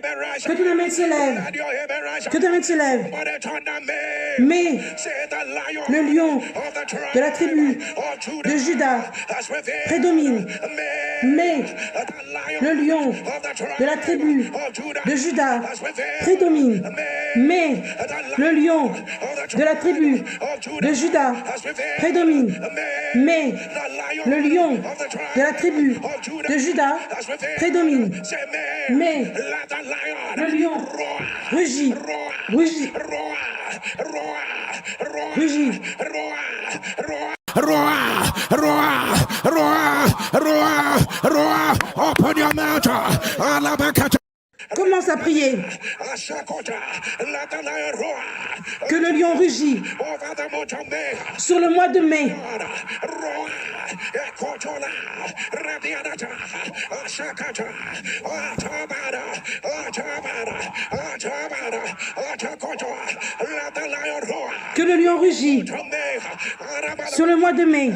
Que ton amen se lève. Que ton amen se lève. Mais le lion de la tribu de Juda prédomine. Mais le lion de la tribu de Juda prédomine. Mais le lion de la tribu de Juda prédomine. Mais le lion de la tribu de Juda prédomine. Mais le lion rugit, rugit, rugit. Open your mouth. Commence à prier. Que le lion rugit sur le mois de mai. Que le lion rugit sur le mois de mai.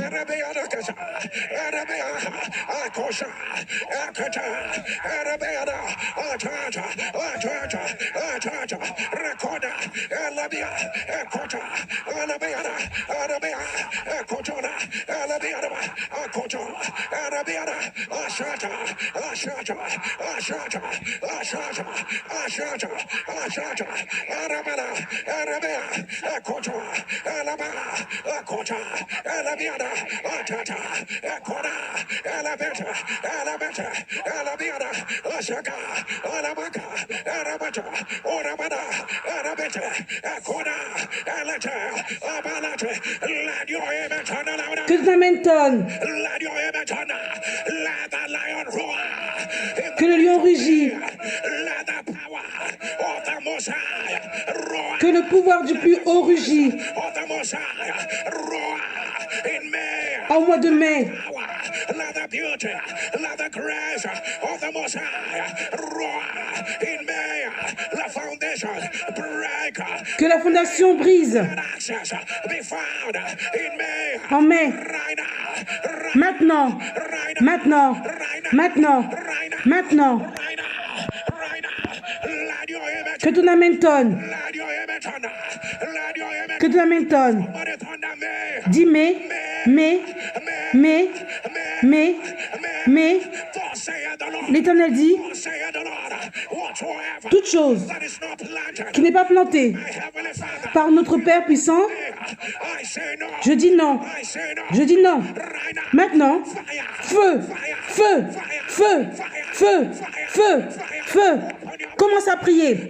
Que ton amen tonne. Que le lion rugit. Que le pouvoir du plus haut rugit. Au mois de mai. Que la fondation brise. En mai. Maintenant. Maintenant. Maintenant. Maintenant. Que ton amen tonne. Que ton amen tonne. Dis mais. L'Éternel dit, toute chose qui n'est pas plantée par notre Père puissant, je dis non. Je dis non. Maintenant, feu, feu, feu, feu, feu, feu. Commence à prier.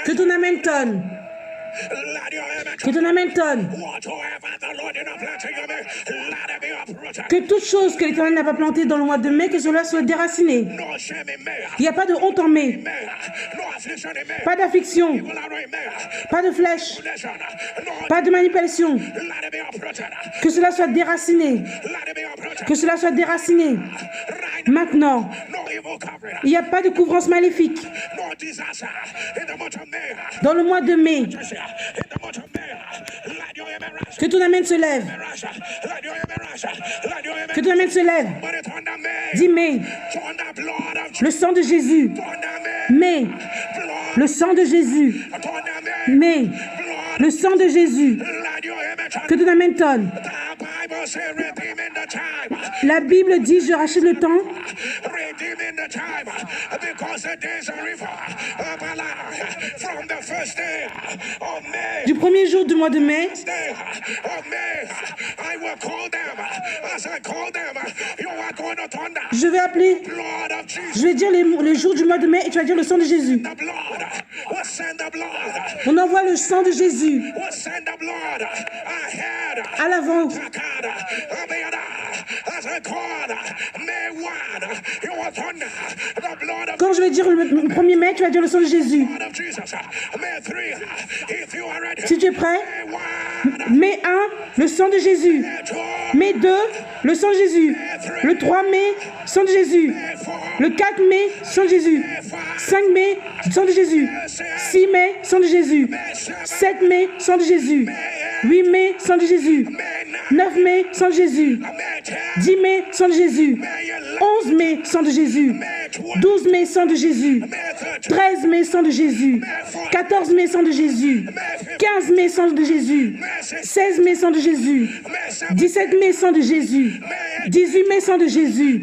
Que ton amen tonne. Que ton amen tonne. Que toute chose que l'Éternel n'a pas plantée dans le mois de mai, que cela soit déraciné. Il n'y a pas de honte en mai. Pas d'affliction. Pas de flèche. Pas de manipulation. Que cela soit déraciné. Que cela soit déraciné. Maintenant, il n'y a pas de couvrance maléfique. Dans le mois de mai, que ton amen se lève. Que ton amen se lève. Dis mais, le sang de Jésus. Mais, le sang de Jésus. Mais le sang de Jésus. Que ton amen tonne. La Bible dit, je rachète le temps. Du premier jour du mois de mai, je vais appeler, je vais dire le jour du mois de mai et tu vas dire le sang de Jésus. On envoie le sang de Jésus à l'avant. Quand je vais dire le 1er mai, tu vas dire le sang de Jésus. Si tu es prêt, mai 1, le sang de Jésus. Mai 2, le sang de Jésus. Le 3 mai, sang de Jésus. Le 4 mai, sang de Jésus. 5 mai, sang de Jésus. 6 mai, sang de Jésus. 7 mai, sang de Jésus. 8 mai, sang de Jésus. 9 mai, sang de Jésus. 10 mai, sang de Jésus. 11 mai, sang de Jésus. 12 mai, sang de Jésus. 13 mai, sang de Jésus. 14 mai, sang de Jésus. 15 mai, sang de Jésus. 16 mai, sang de Jésus. 17 mai, sang de Jésus. 18 mai, sang de Jésus.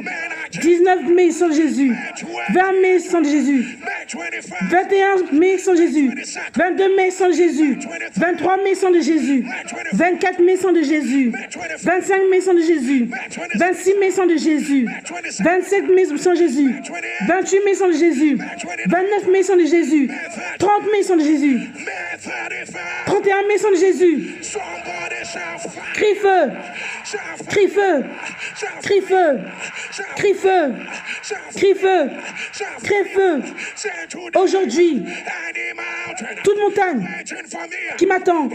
19 mai, sang de Jésus. 20 mai, sang de Jésus. 21 mai, sang de Jésus. 22 mai, sang de Jésus. 23 mai, sang de Jésus. 24 mai, sang de Jésus. 25 mai, sang de Jésus. 26 mai, sang de Jésus. 27 mai, sang de Jésus. 28 mai, sang de Jésus. 29 mai, sang de Jésus. 30 mai, sang de Jésus. 31 mai, sang de Jésus. Crie feu. Crie feu. Crie feu. Crie feu. Crie feu. Crie feu. Aujourd'hui, toute montagne qui m'attend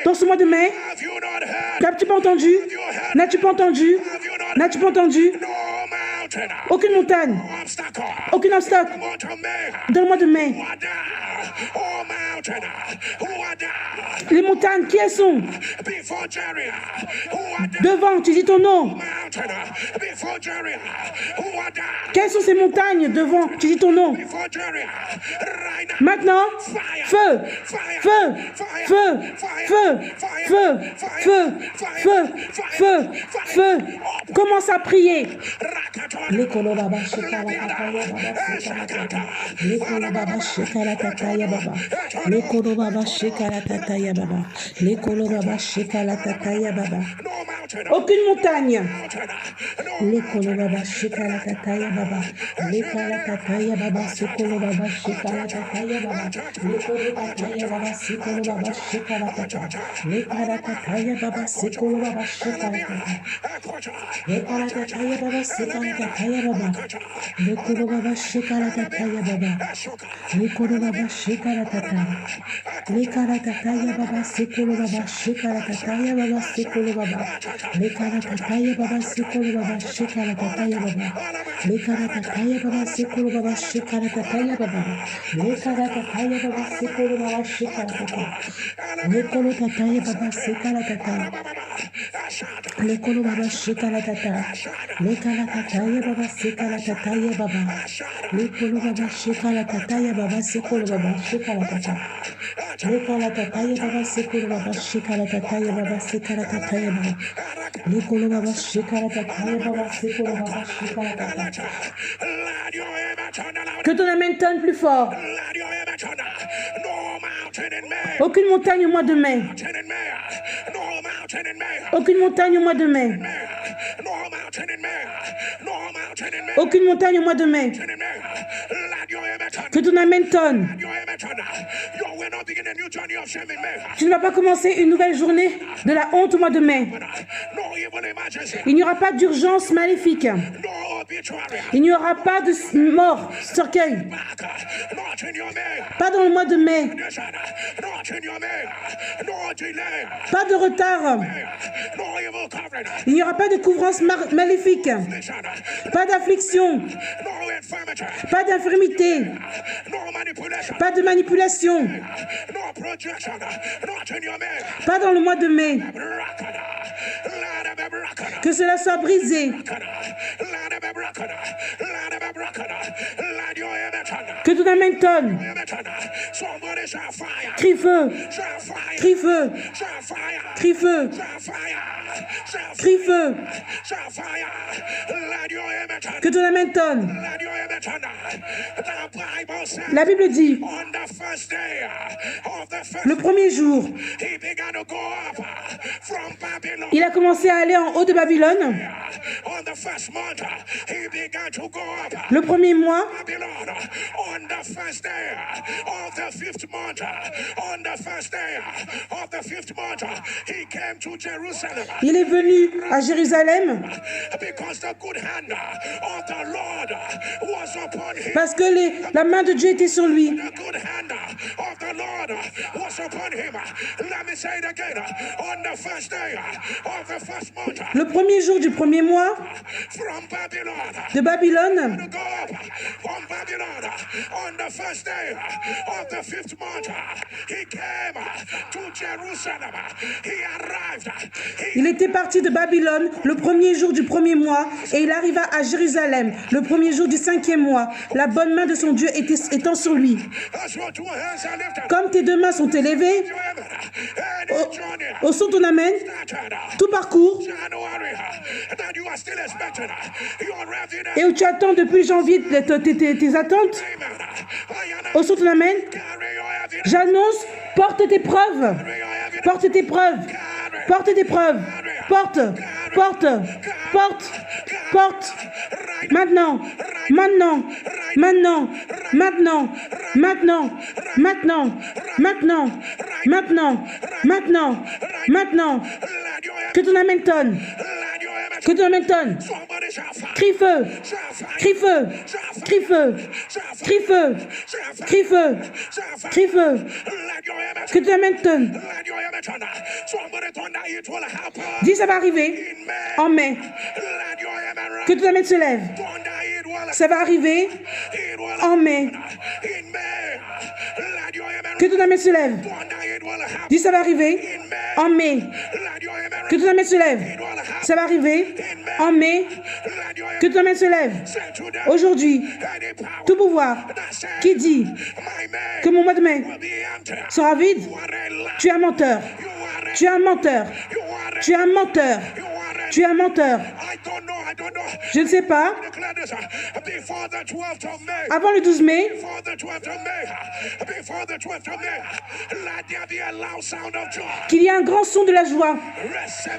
dans ce mois de mai, n'as-tu pas entendu? N'as-tu pas entendu? N'as-tu pas entendu? Aucune montagne, aucun obstacle dans le mois de mai. Les montagnes, qui elles sont? Devant, tu dis ton nom. Quelles sont ces montagnes devant? Tu dis ton nom. Maintenant, feu, feu, feu, feu, feu, feu, feu, feu, feu. Commence à prier. Les kolobaba shekala tataya baba. Les kolobaba shekala tataya baba. Les kolobaba shekala tataya baba. Les kolobaba shekala tataya baba. Aucune montagne. Les kolobaba shekala tataya baba. Les kala tataya baba. C'est kolobaba shekala tataya baba. Les kolobaba tataya baba. C'est kolobaba shekala tataya. Les kala tataya baba. C'est kolobaba shekala tataya. Les kala tataya baba. C'est kala tataya baba. Les kolobaba shekala tataya baba. Les kolobaba shekala tataya. Les kala tataya baba. C'est kolobaba shekala tataya baba. C'est kolobaba. Les kala tataya baba. C'est kolobaba shekala tataya baba. Les kala tataya baba. C'est kolobaba shekala tataya baba. Les kala tataya baba. C'est kolobaba shekala tataya. Les kolo tataya baba. C'est kala tataya. Les kolobaba shekala tataya. Les kala tataya baba. C'est kala tataya baba. Les kolobaba shekala tataya baba. C'est kolobaba shekala tataya. Les kala tataya baba. C'est kolobaba shekala tataya baba. C'est kala tataya baba. Les kolobaba shekala tataya baba. C'est kolobaba shekala tataya. Que ton amen tonne plus fort. Aucune montagne au mois de mai. Aucune montagne au mois de mai. Aucune montagne au mois de mai. Que ton amen tonne. Tu ne vas pas commencer une nouvelle journée de la honte au mois de mai. Il n'y aura pas d'urgence maléfique. Il n'y aura pas de mort, cercueil. Pas dans le mois de mai. Pas de retard. Il n'y aura pas de couvrance maléfique. Pas d'affliction. Pas d'infirmité. Pas de manipulation. Pas dans le mois de mai. Que cela soit brisé. Que ton amen tonne. Crie feu. Crie feu. Crie feu. Crie feu. Que ton amen tonne. La Bible dit, le premier jour, il a commencé à aller en haut de Babylone. Le premier mois, il est venu à Jérusalem parce que la main de Dieu était sur lui. Le premier jour du premier mois de Babylone, il était parti de Babylone le premier jour du premier mois et il arriva à Jérusalem le premier jour du 5e mois, la bonne main de son Dieu étant sur lui. Comme tes deux mains sont élevées, au son ton amen, tout parcours, et où tu attends depuis janvier tes attentes, au son ton amen, j'annonce, porte tes preuves, porte tes preuves, porte tes preuves, porte, porte, porte, porte, maintenant, maintenant, maintenant, maintenant, maintenant, maintenant, maintenant, maintenant, maintenant, maintenant, que ton amen tonne, que ton amen tonne, crie feu, crie feu, crie feu, crie feu, crie feu, crie feu, que ton amen tonne. Dis ça va arriver en mai. Que ton amen se lève. Ça va arriver en mai. Que ton amen se lève. Dis ça va arriver en mai. Que ton amen se lève. Ça va arriver en mai. Que ton amen se lève. Aujourd'hui, tout pouvoir qui dit que mon mois de mai sera vide, tu es un menteur. Tu es un menteur. Tu es un menteur. Tu es un menteur. Je ne sais pas. Avant le 12 mai, qu'il y ait un grand son de la joie.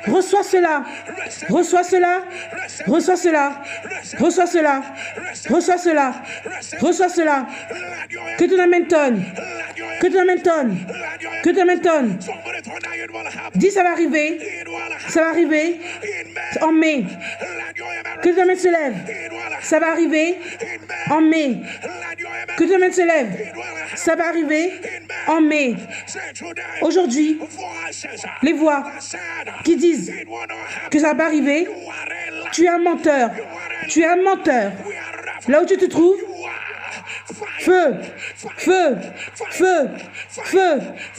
Reçois cela. Reçois cela. Reçois cela. Reçois cela. Reçois cela. Reçois cela. Que ton amen tonne. Que ton amen tonne. Que ton amen tonne. Dis ça va arriver. Ça va arriver en mai. Que ton amen se lève. Ça va arriver en mai. Que ton amen se lève. Ça va arriver en mai. Aujourd'hui, les voix qui disent que ça va arriver, tu es un menteur. Tu es un menteur. Là où tu te trouves, feu, feu, feu, feu,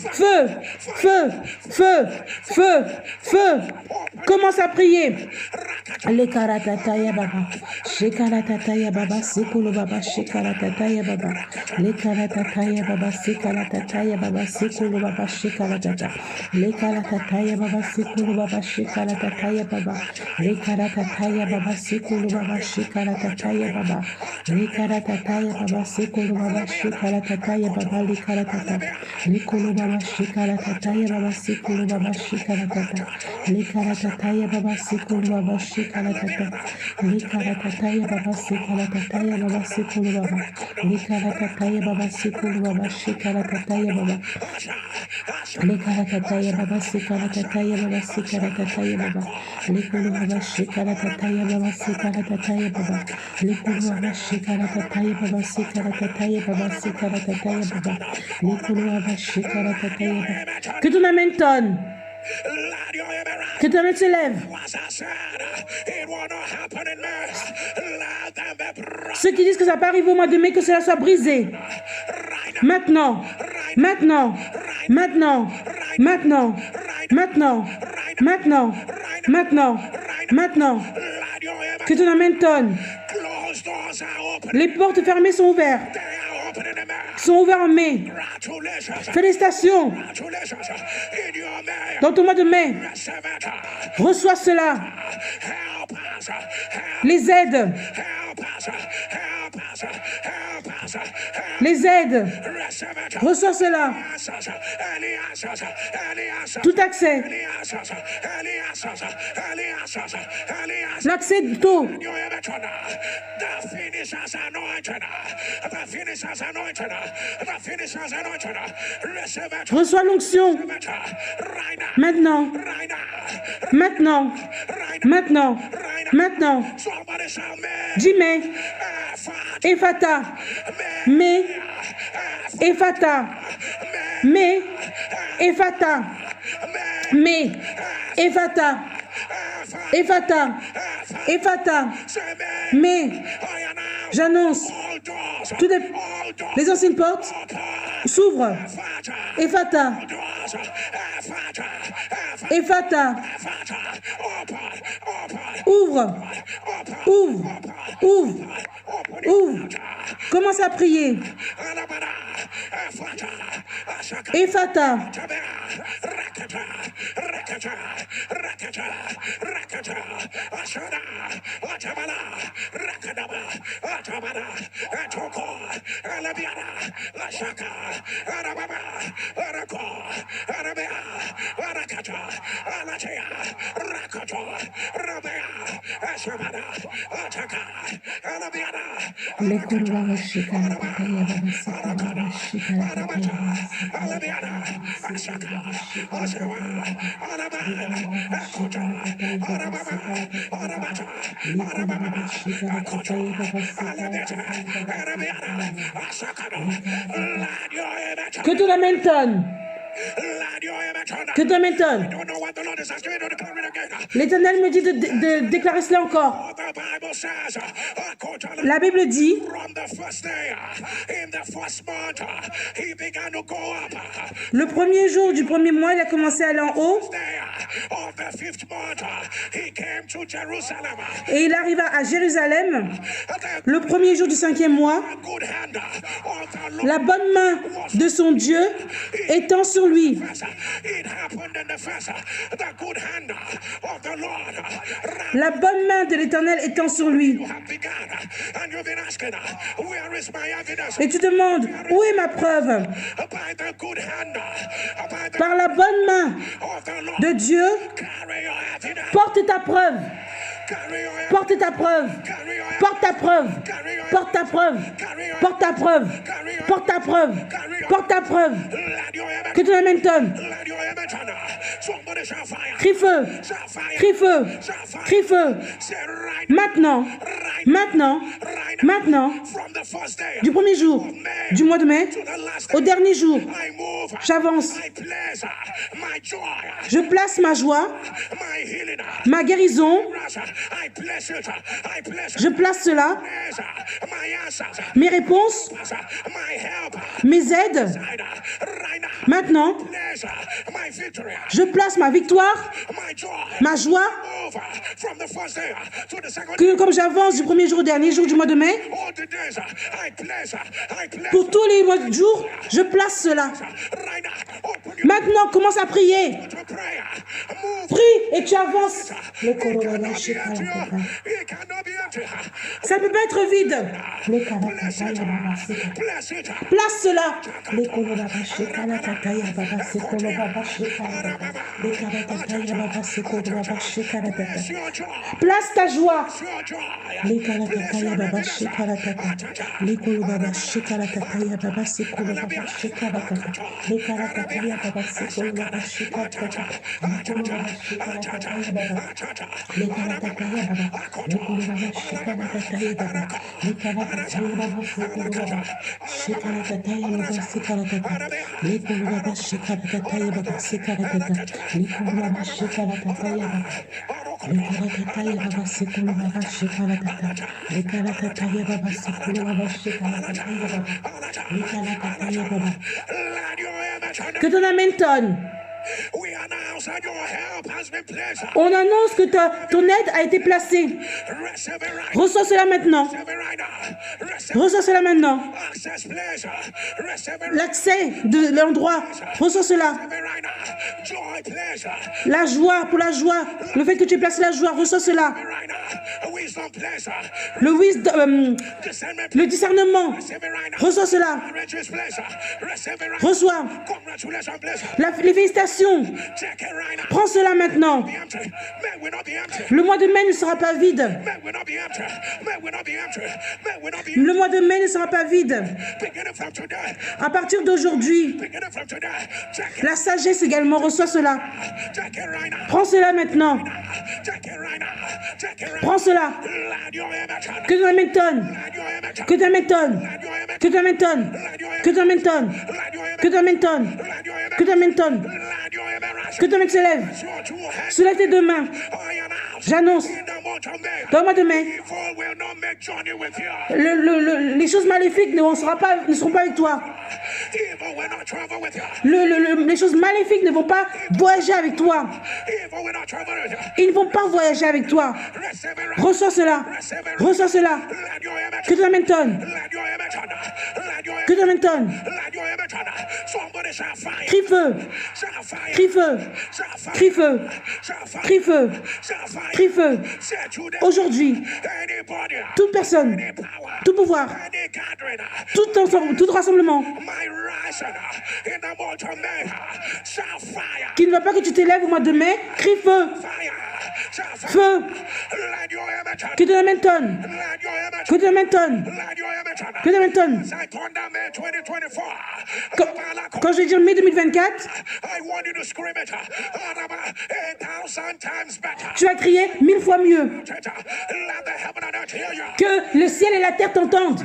feu, feu, feu, feu, feu. Commence à prier. Le karatataya baba, shekaratataya baba, sekolo baba, shekaratataya baba, le karatataya baba, sekaratataya baba, sekolo baba, shekaratata, le karatataya baba, sekolo baba, shekaratataya baba, le karatataya baba, sekolo baba, shekaratataya baba, le karatataya baba, sekolo baba, shekaratataya baba, le karatata, le kolo baba, shekaratataya baba, sekolo baba, shekaratata, le karatataya baba, sekolo baba, shekaratata, le karatataya baba, sekaratataya baba, sekolo baba, le karatataya baba, sekolo baba, shekarataya baba, le karatataya baba, sekaratataya baba, sekaratataya baba, le kolo baba, shekarataya baba, sekaratataya baba, le kolo baba, shekarataya baba, sekaratataya baba, sekaratataya baba, le kolo baba, shekarataya baba. Que ton amen tonne. Que ton amen se lève. Ceux qui disent que ça va pas arriver au mois de mai, que cela soit brisé. Maintenant, maintenant, maintenant, maintenant, maintenant, maintenant, maintenant, maintenant. Que ton amen tonne. Les portes fermées sont ouvertes. sont ouverts en mai. Félicitations. Dans ton mois de mai, reçois cela. Les aides. Les aides. Reçois cela. Tout accès. L'accès tôt. Reçois l'onction. Maintenant. Maintenant. Maintenant. Maintenant. Dis mais. Ephata. Mais. Ephata. Mais. Ephata. Mais. Ephata. Ephata. Ephata. Mais. J'annonce. Toutes les anciennes portes s'ouvrent. Ephata. Ephata. Ouvre. Ouvre. Ouvre. Ouvre. Commence à prier. Ephata. Que te l'amène. Que te m'étonne. L'Éternel me dit de déclarer cela encore. La Bible dit, le premier jour du premier mois, il a commencé à aller en haut. Et il arriva à Jérusalem le premier jour du 5e mois. La bonne main de son Dieu étant sur lui. La bonne main de l'Éternel étant sur lui. Et tu demandes, où est ma preuve? Par la bonne main de Dieu, porte ta preuve. Porte ta preuve. Porte ta preuve. Porte ta preuve. Porte ta preuve. Porte ta preuve. Porte ta preuve. Que tu l'amènes. Crie feu. Crie feu. Crie feu. Maintenant. Maintenant. Maintenant. Du premier jour du mois de mai au dernier jour. J'avance. Je place ma joie, ma guérison. Je place cela. Mes réponses, mes aides. Maintenant, je place ma victoire, ma joie. Que comme j'avance du premier jour au dernier jour du mois de mai, pour tous les jours, je place cela. Maintenant, commence à prier. Prie et tu avances. Ça ne peut pas être vide. Place cela. Place ta joie. Que ton amène tonne. On annonce que ton aide a été placée. Reçois cela maintenant. Reçois cela maintenant. L'accès de l'endroit. Reçois cela. La joie, pour la joie. Le fait que tu aies placé la joie. Reçois cela. Le discernement. Reçois cela. Reçois. Les félicitations. Prends cela maintenant. Le mois de mai ne sera pas vide. Le mois de mai ne sera pas vide. À partir d'aujourd'hui, la sagesse également, reçoit cela. Prends cela maintenant. Prends cela. Que tu m'étonnes. Que tu m'étonnes. Que tu m'étonnes. Que tu m'étonnes. Que tu m'étonnes. Que tu m'étonnes. Que ton main se lève. Soulève tes deux mains. J'annonce. Dans le mois de mai, les choses maléfiques ne seront pas avec toi. Les choses maléfiques ne vont pas voyager avec toi. Ils ne vont pas voyager avec toi. Reçois cela. Reçois cela. Que tu m'étonnes. Que tu m'étonnes. Crie feu. Crie feu. Crie feu. Crie feu. Crie feu. Aujourd'hui, toute personne, tout pouvoir, tout rassemblement qui ne veut pas que tu t'élèves au mois de mai, crie feu. Feu. Que tu m'étonnes. Que tu m'étonnes. Que tu m'étonnes. Quand je vais dire mai 2024, tu vas crier 1000 fois mieux. Que le ciel et la terre t'entendent.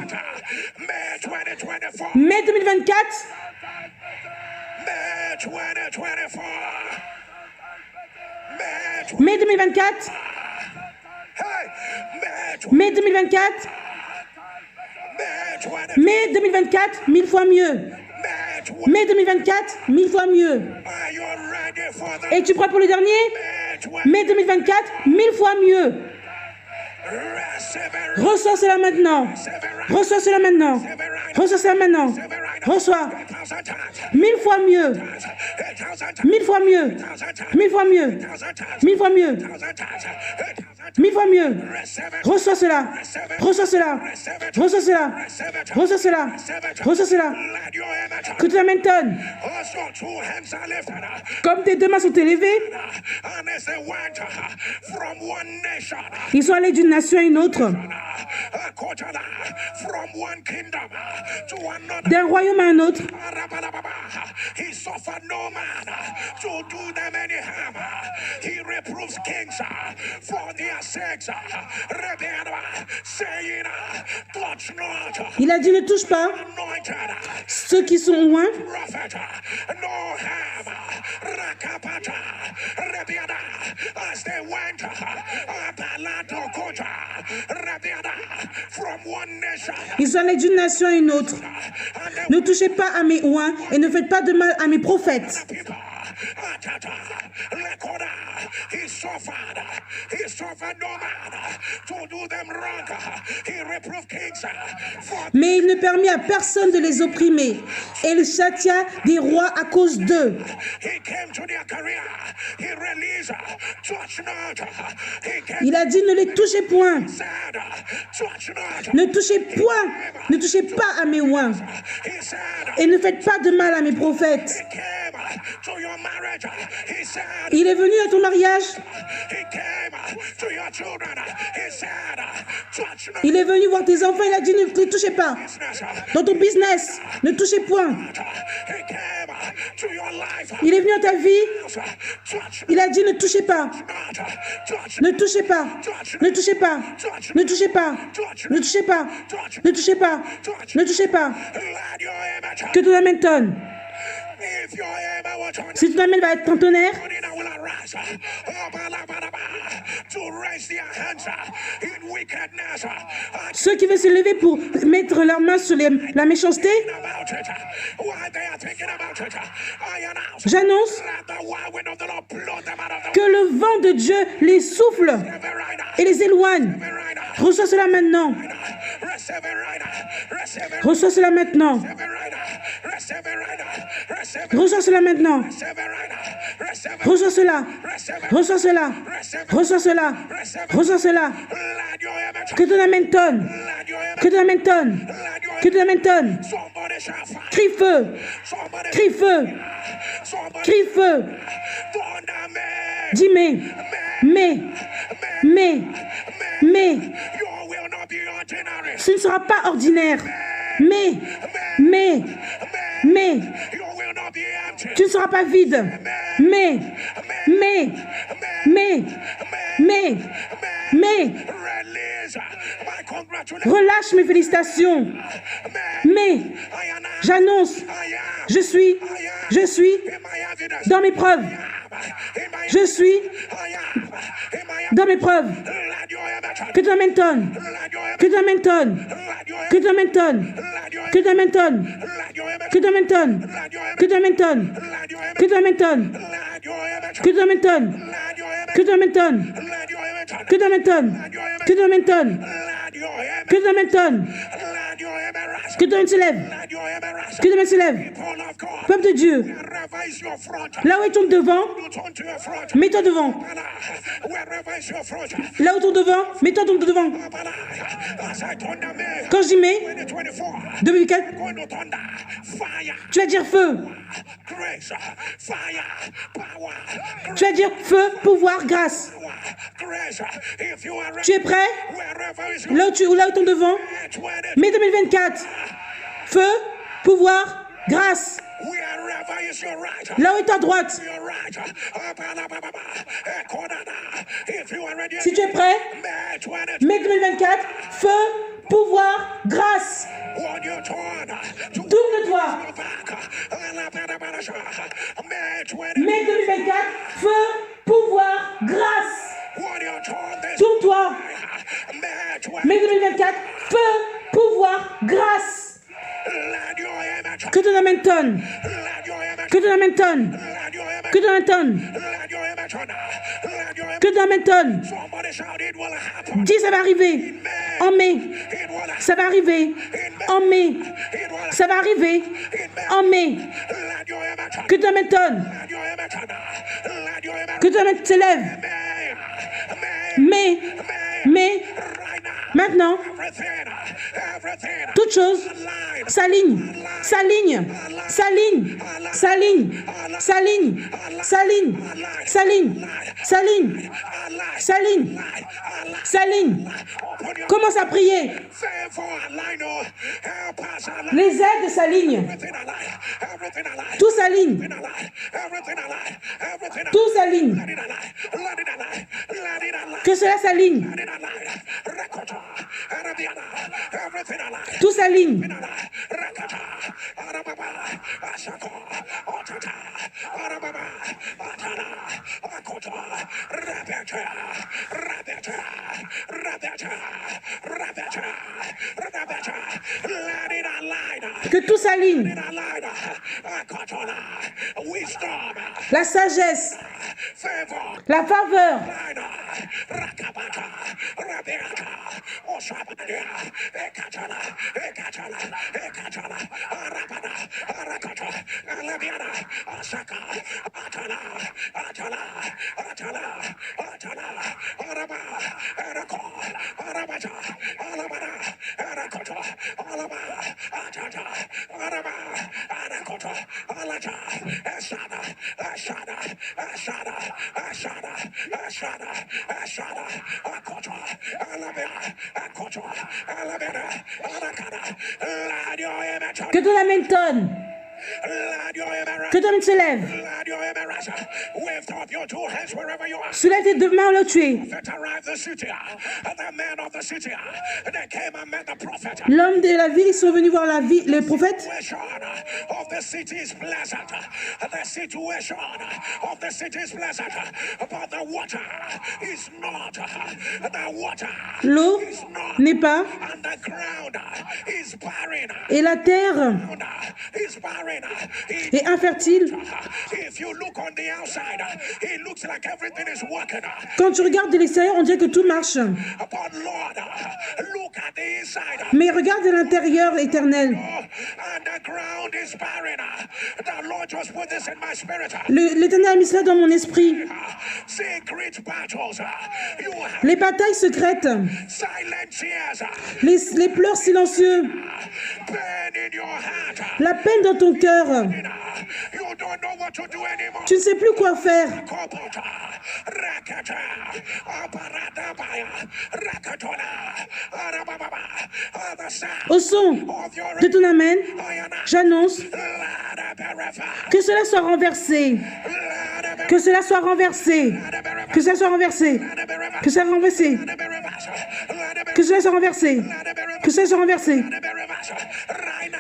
Mai 2024. Mai 2024. Mai 2024. Mai 2024, 1000 fois mieux. Mai 2024, 1000 fois mieux. Et tu prends pour le dernier? Mai 2024, 1000 fois mieux. Reçois cela maintenant. Reçois cela maintenant. Reçois cela maintenant. Reçois. 1000 fois mieux. 1000 fois mieux. 1000 fois mieux. 1000 fois mieux. 1000 fois mieux. Reçois cela. Reçois cela. Reçois cela. Reçois cela. Reçois cela. Que tu m'étonnes. Comme tes deux mains sont élevées, ils sont allés d'une nation à une autre, d'un royaume à un autre. Il a dit ne touche pas ceux qui sont loin. Ils sont allés d'une nation à une autre. Ne touchez pas à mes oins et ne faites pas de mal à mes prophètes. Mais il ne permit à personne de les opprimer. Et il châtia des rois à cause d'eux. Il a dit ne les touchez point. Ne touchez point. Ne touchez pas à mes oins. Et ne faites pas de mal à mes prophètes. Il est venu à ton mariage. Il est venu voir tes enfants. Il a dit ne les touchez pas. Dans ton business, ne touchez point. Il est venu à ta vie. Il a dit ne touchez pas. Ne touchez pas. Ne touchez pas. Ne touchez pas. Ne touchez pas. Ne touchez pas. Ne touchez pas. Que ton amène tonne. Si ton amène va être ton tonnerre, Ceux qui veulent se lever pour mettre leurs mains sur la méchanceté, j'annonce que le vent de Dieu les souffle et les éloigne. Reçois cela maintenant. Reçois cela maintenant. Reçois cela maintenant. Reçois cela. Reçois cela. Reçois cela. Reçois cela. Que ton amen tonne. Que ton amen tonne. Que ton amen tonne. Crie feu. Crie feu. Crie feu. Dis mais. Ce ne sera pas ordinaire. Mais. Tu ne seras pas vide. Mais. Relâche mes félicitations. Mais. J'annonce. Je suis dans mes preuves. Je suis dans mes preuves. Que ton amen tonne. Que ton amen tonne. Que ton amen tonne. Que ton amen tonne. Que ton amen tonne. Que ton amen tonne. Que ton amen tonne. Que ton amen tonne. Que ton amen tonne. Que ton amen tonne. Que ton amen tonne. Que ton amen tonne. Que ton amen se lève. Que ton amen se lève. Peuple de Dieu, là où est ton devant, mets-toi devant. Là où ton devant, mets-toi devant. Quand je dis mais, 2004, tu vas dire feu. Tu vas dire feu, pouvoir, grâce. Tu es prêt? Là où ton devant, mai 2024, feu, pouvoir, grâce. Là où est ta droite. Si tu es prêt, mai 2024, feu, pouvoir, grâce. Tourne-toi. Mai 2024, feu, pouvoir, grâce. Tourne-toi. Mai 2024, feu, pouvoir, grâce. Que ton amen tonne. Que ton amen tonne. Que ton amen tonne. Que ton amen tonne. Dis ça va arriver. En mai. Ça va arriver. En mai. Ça va arriver. En mai. Que ton amen tonne. Que ton amen s'élève. Mais, maintenant, toute chose s'aligne, s'aligne, s'aligne, s'aligne, s'aligne, s'aligne, s'aligne, s'aligne, s'aligne, s'aligne. Commence à prier. Les aides s'alignent. Tout s'aligne. Tout s'aligne. Que cela s'aligne. Tout s'aligne. Que tout s'aligne. La sagesse, la faveur, que ton amen tonne. Que ton âme se lève. Soulève tes deux mains là où tu es. L'homme de la ville, ils sont venus voir la ville, le prophète. L'eau n'est pas, et la terre est infertile. Quand tu regardes de l'extérieur, on dirait que tout marche. Mais regarde de l'intérieur éternel. L'Éternel a mis cela dans mon esprit. Les batailles secrètes, les pleurs silencieux, la peine dans ton cœur. Tu ne sais plus quoi faire. Au son de ton amen, j'annonce que cela soit renversé. Que cela soit renversé. Que cela soit renversé. Que cela soit renversé. Que cela soit renversé. Que cela soit renversé.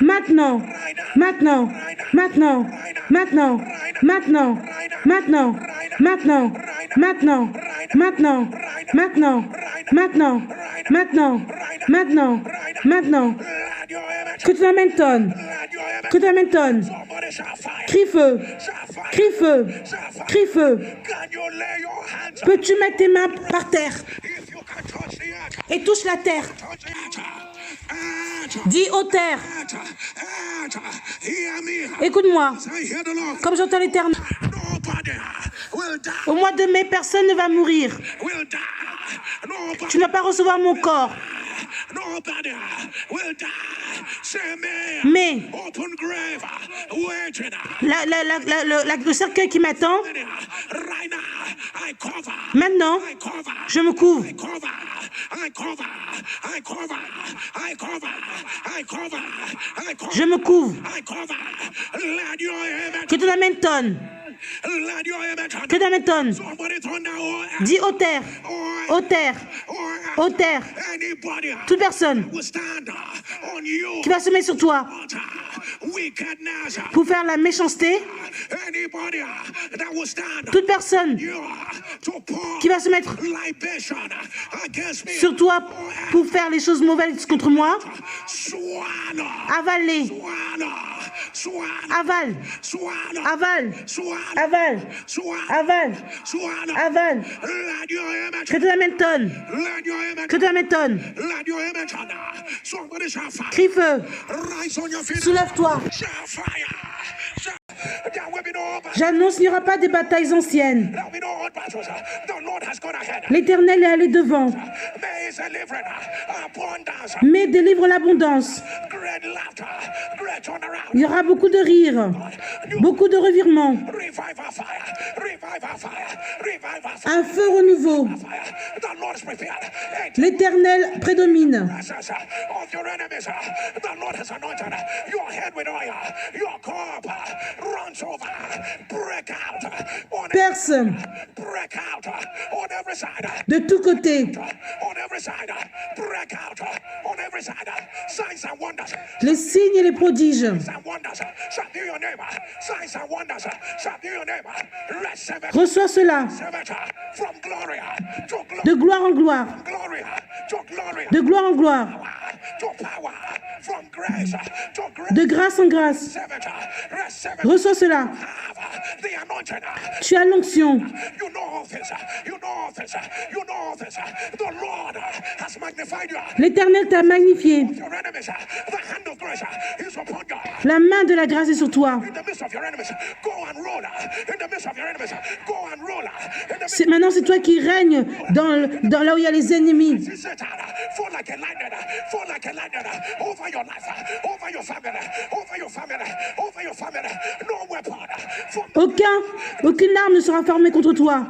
Maintenant. Maintenant. Maintenant. Maintenant. Maintenant. Maintenant. Maintenant. Maintenant. Maintenant. Maintenant. Maintenant. Maintenant. Maintenant. Maintenant. Que ton amène tonne. Que ton amène tonne. Crie feu. Crie feu. Crie feu. Peux-tu mettre tes mains par terre et touche la terre? Dis aux terres, écoute-moi, comme j'entends l'Éternel. Au mois de mai, personne ne va mourir. Tu ne vas pas recevoir mon corps. Mais le cercueil qui m'attend, maintenant, je me couvre. Je me couvre. Que ton amène tonne. Que ton amène tonne. Dis aux terres, aux terres, aux terres, toute personne qui va se mettre sur toi pour faire la méchanceté, toute personne qui va se mettre sur toi pour faire les choses mauvaises contre moi, avale-les. Avale, avale, avale, avale, avale. Que ton amène tonne. Que ton amène tonne. Crie feu. Soulève-toi. J'annonce qu'il n'y aura pas de batailles anciennes. L'Éternel est allé devant. Mais délivre l'abondance. Il y aura beaucoup de rires, beaucoup de revirements. Un feu renouveau. L'Éternel prédomine. Perce de tous côtés. Les signes et les prodiges. Reçois cela. De gloire en gloire. De gloire en gloire. De grâce en grâce. Reçois cela. Tu as l'onction. L'Éternel t'a magnifié. La main de la grâce est sur toi. Maintenant, c'est toi qui règnes dans là où il y a les ennemis. Aucune arme ne sera formée contre toi.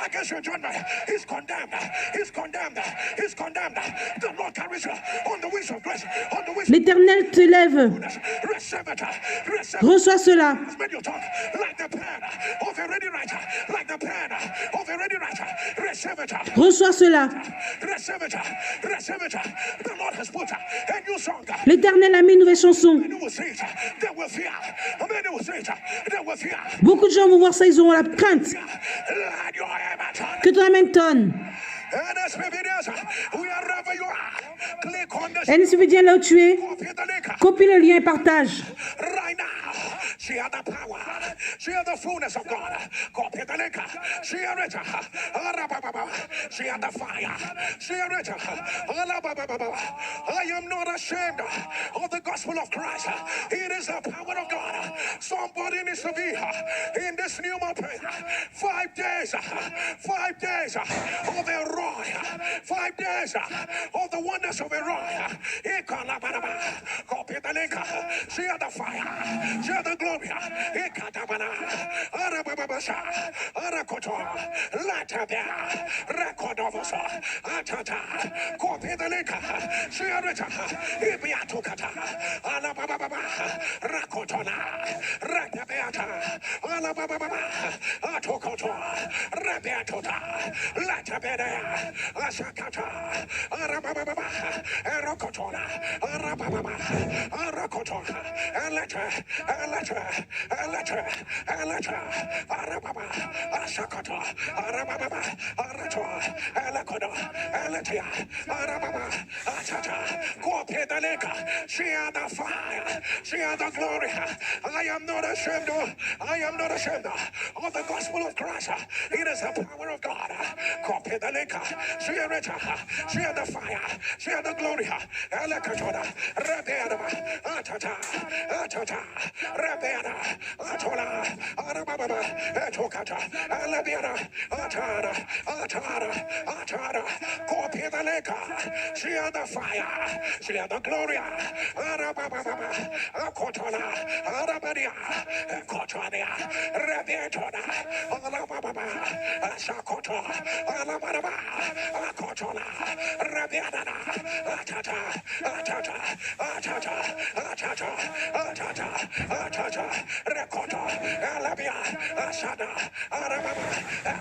against your judgment. He's condemned. He's condemned. He's condemned. The Lord carries you on the wings of grace. On the wings. L'Éternel t'élève. Receive it. Receive it. Reçois cela. Like the pen of a ready writer. Like the pen of a ready writer. Receive it. Reçois cela. Receive it. Receive it. The Lord has put a new song. L'Éternel a mis une nouvelle chanson. Many will see it. They will fear. Many will see it. They will fear. Beaucoup de gens vont voir ça, ils auront la crainte. Let your amen turn. Que ton amen tonne. And as wherever you are, click on the NSPDien, là où tu es, copy the link. copie le lien et partage. Right now, she had the power, she had the fullness of God. Copy the link, she had it, she had the fire, she had it. I am not ashamed of the gospel of Christ. It is the power of God. Somebody needs to be in this new mountain. 5 days, 5 days of a roy, 5 days of the wonders of a roy. Copy the link, she had the fire, she had the glory. Copy the link, she had it. Ibiatukata, Alababa, Rakotona, Rakabeata, Alababa, Atokoto, Rabiatota, Latabeda, Asakata, Arababa, Erokotona, Arababa, Arakotona, Alata, Arababa, Asakata, Arababa, Arato, Alakodo, Alatia, Arababa, Atata, Copy the link, she had the fire, she had the glory. I am not ashamed, I am not ashamed of the gospel of Christ. It is the power of God. Copy the link, she had it, she had the fire, she had the glory. Alakatona, Rabiana, Atata, Atata, Rabiana, Atola, Arababa, Etokata, Alabiana, Atara, Atara, Atara, copy the link, she had the fire, she had the glory. Arababa, Akotona, Arabadia, Kotonia, Rabiatona, Alababa, Sakoto, Alababa, Akotona, Rabiana, Atata, Atata, Atata, Atata, Atata, Atata, Rekoto, Alabia, Asada, Arababa,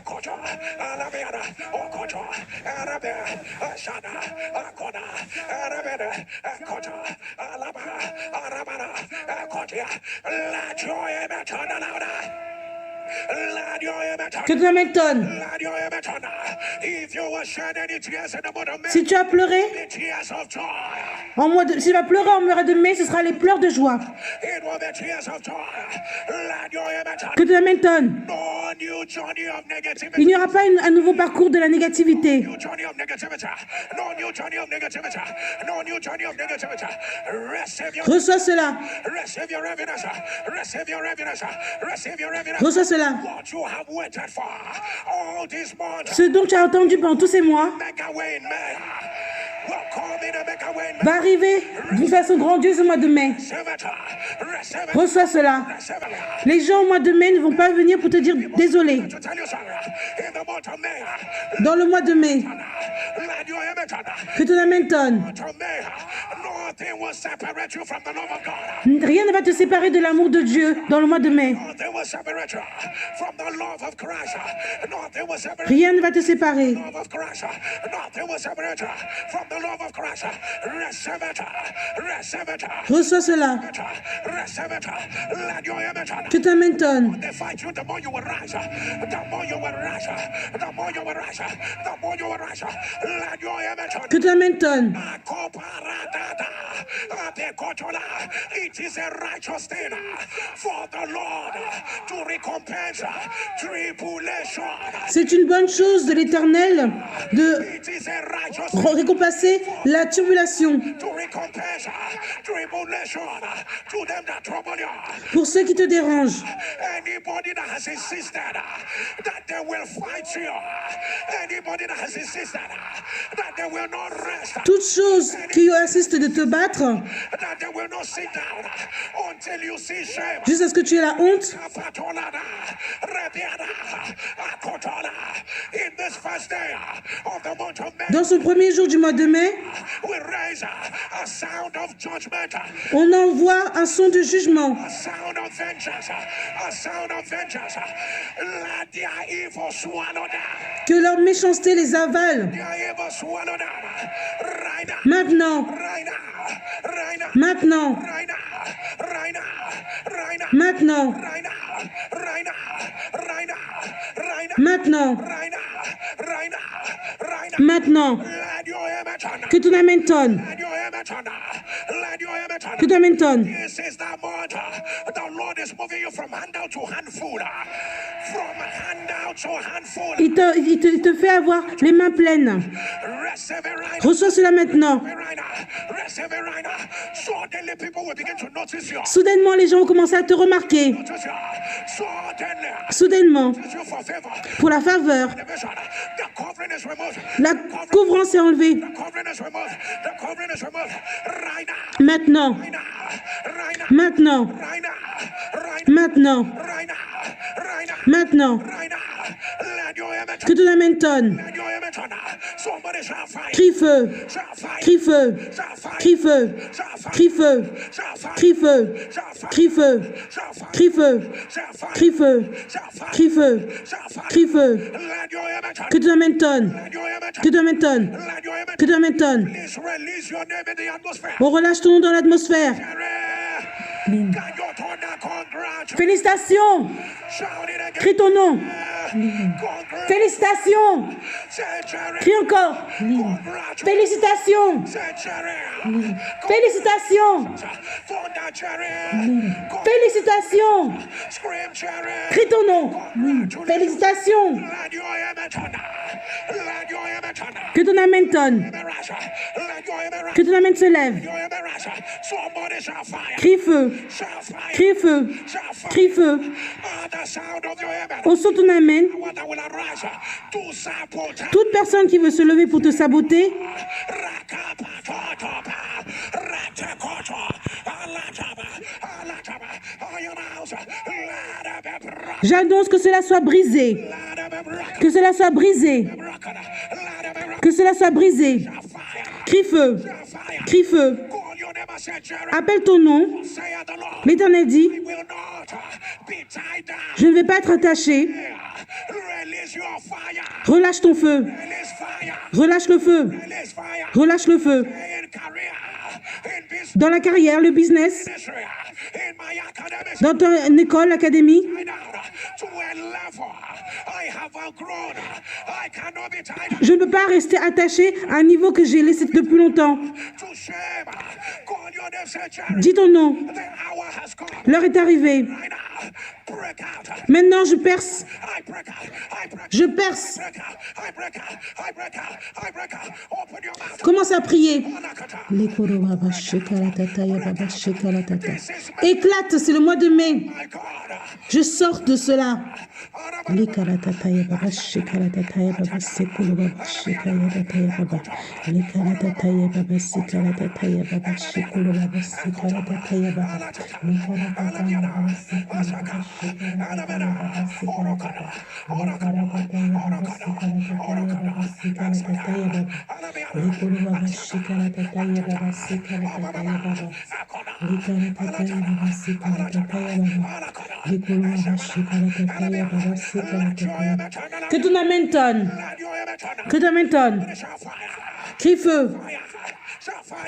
Koto, Alabiana, Okoto, Arabia, Asada, Akona, Arabeda, Koto, Alaba, Arabana, Kotia, let your amen turn louder. Que ton amen tonne. Si tu as pleuré, si tu vas pleurer en mois de mai, ce sera les pleurs de joie. Que ton amen tonne. Il n'y aura pas un nouveau parcours de la négativité. Reçois cela. Reçois cela. Ce dont tu as entendu pendant tous ces mois va arriver d'une façon grandiose au mois de mai. Reçois cela. Les gens au mois de mai ne vont pas venir pour te dire désolé. Dans le mois de mai, que ton amen tonne. Rien ne va te séparer de l'amour de Dieu dans le mois de mai. Rien ne va te séparer. Reçois cela. Que ton amen tonne. Que ton amen tonne. It is a righteous thing for the Lord to recompense tribulation. C'est une bonne chose de l'Éternel de récompenser la tribulation. Pour ceux qui te dérangent. Anybody that has insisted that they will fight you, anybody that has insisted that they will not rest, toute chose qui insiste de te battre, that they will not sit down until you see shame. jusqu'à ce que tu aies la honte, In this first day of the month of May, dans ce premier jour du mois de mai, we raise a sound of judgment, on envoie un son de jugement, a sound of vengeance, a sound of vengeance. Let their evil swallow down. que leur méchanceté les avale. Their evil swallow down. Right now. Maintenant, Right now. Right now. maintenant, Right now. Right now. Right now. maintenant, Right now. Right now. Right now. Right now. maintenant, Right now. Right now. Right now. maintenant, Let your image on. que ton âme tonne, Let your image on. Let your image on. que ton âme tonne. This is the month the Lord is moving you from handout to handful. From handout to handful. Il te fait avoir les mains pleines. Receive it right Reçois cela maintenant. right now. Receive it right now. Suddenly people will begin to notice you. Soudainement, les gens vont commencer à te remarquer. Notice you. Suddenly. Soudainement, Notice you for favor. pour la faveur, The covering is removed. la couvrance est enlevée. The covering is removed. The covering is removed. Right now. Maintenant, Right now. Right now. maintenant, Right now. Right now. maintenant, Right now. Right now. maintenant, Right now. Let your image. que ton âme tonne. Let your image on. Somebody shall fight. Crie feu, Shall fight. crie feu, Shall fight. crie feu, Shall fight. crie feu, Shall fight. crie feu, Shall fight. crie feu, Shall fight. crie feu, Shall fight. crie feu, Shall fight. crie feu, Shall fight. crie feu. Let your image on. Que ton âme tonne, Let your image que on. ton âme tonne, Let your image que ton âme tonne. Please release your name in the atmosphere. On relâche ton nom dans l'atmosphère. Can you turn that congratulations? Félicitations, Shout it again. crie ton nom. Congratulations. Félicitations, Say Jerry. crie encore. Congratulations. Félicitations, Say Jerry. félicitations, Thunder Jerry. félicitations, Scream Jerry. crie ton nom. Félicitations, Let your image on. Let your image on. que ton âme tonne, Let your image que ton âme se lève. your image. Somebody shall fire. Crie feu, Shall fire. crie feu, Shall fire. crie feu. The sound of your image. Au son de ton amène, What I will arise to support. toute personne qui veut se lever pour te saboter, j'annonce que cela soit brisé, que cela soit brisé, que cela soit brisé. Crie feu, crie feu. Appelle ton nom. L'Éternel dit, je ne vais pas être attaché. Relâche ton feu. Relâche le feu. Relâche le feu. Dans la carrière, le business, dans ton école, l'académie, je ne peux pas rester attaché à un niveau que j'ai laissé depuis longtemps. Dis ton nom. L'heure est arrivée. Maintenant, je perce. Je perce. Commence à prier. Éclate, c'est le mois de mai. Je sors de cela. Que ton amène tonne. Que ton amène tonne. Crie feu.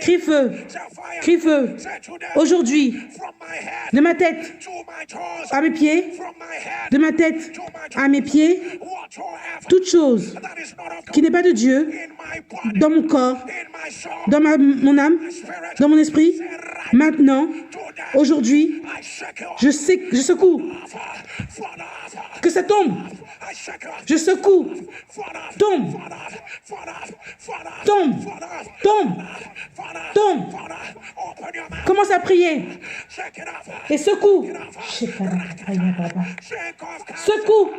Crie feu. Crie feu. Aujourd'hui, de ma tête à mes pieds, de ma tête à mes pieds, toute chose qui n'est pas de Dieu, dans mon corps, dans mon âme, dans mon esprit, maintenant, aujourd'hui, je secoue. Que ça tombe. Je secoue. Tombe. Tombe. Tombe. Tombe. Commence à prier. Et secoue. Secoue.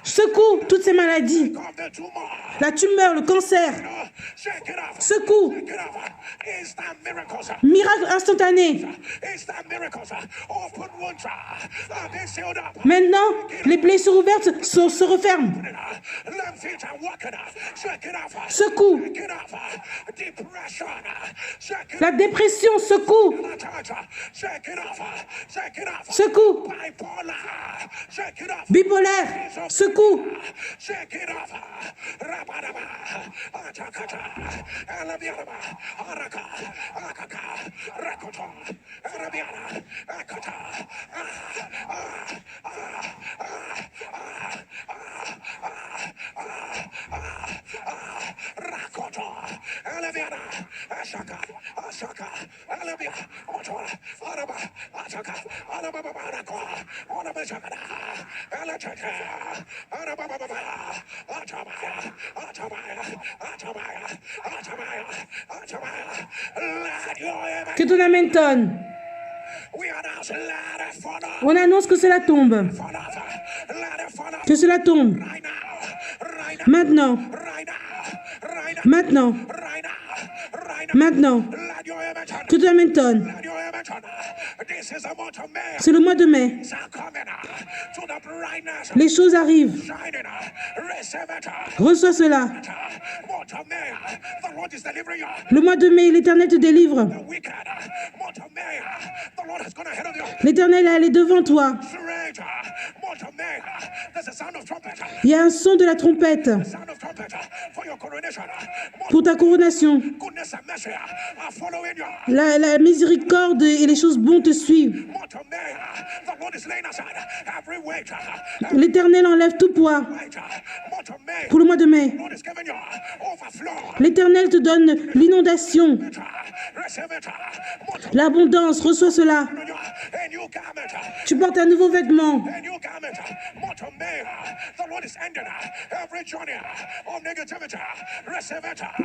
Secoue toutes ces maladies. La tumeur, le cancer. Secoue. Miracle instantané. Maintenant, les blessures ouvertes se referment. Secoue. La dépression, secoue. Secoue. Bipolaire, secoue. Que ton amen tonne. On annonce que cela tombe. Que cela tombe. Maintenant. Maintenant. Maintenant. Que ton amen tonne. C'est le mois de mai. Les choses arrivent. Reçois cela. Le mois de mai, l'Éternel te délivre. L'Éternel est allé devant toi. Il y a un son de la trompette pour ta couronation. La miséricorde et les choses bonnes te suivent. L'Éternel enlève tout poids. Pour le mois de mai, l'Éternel te donne l'inondation, l'abondance. Reçois cela. Tu portes un nouveau vêtement.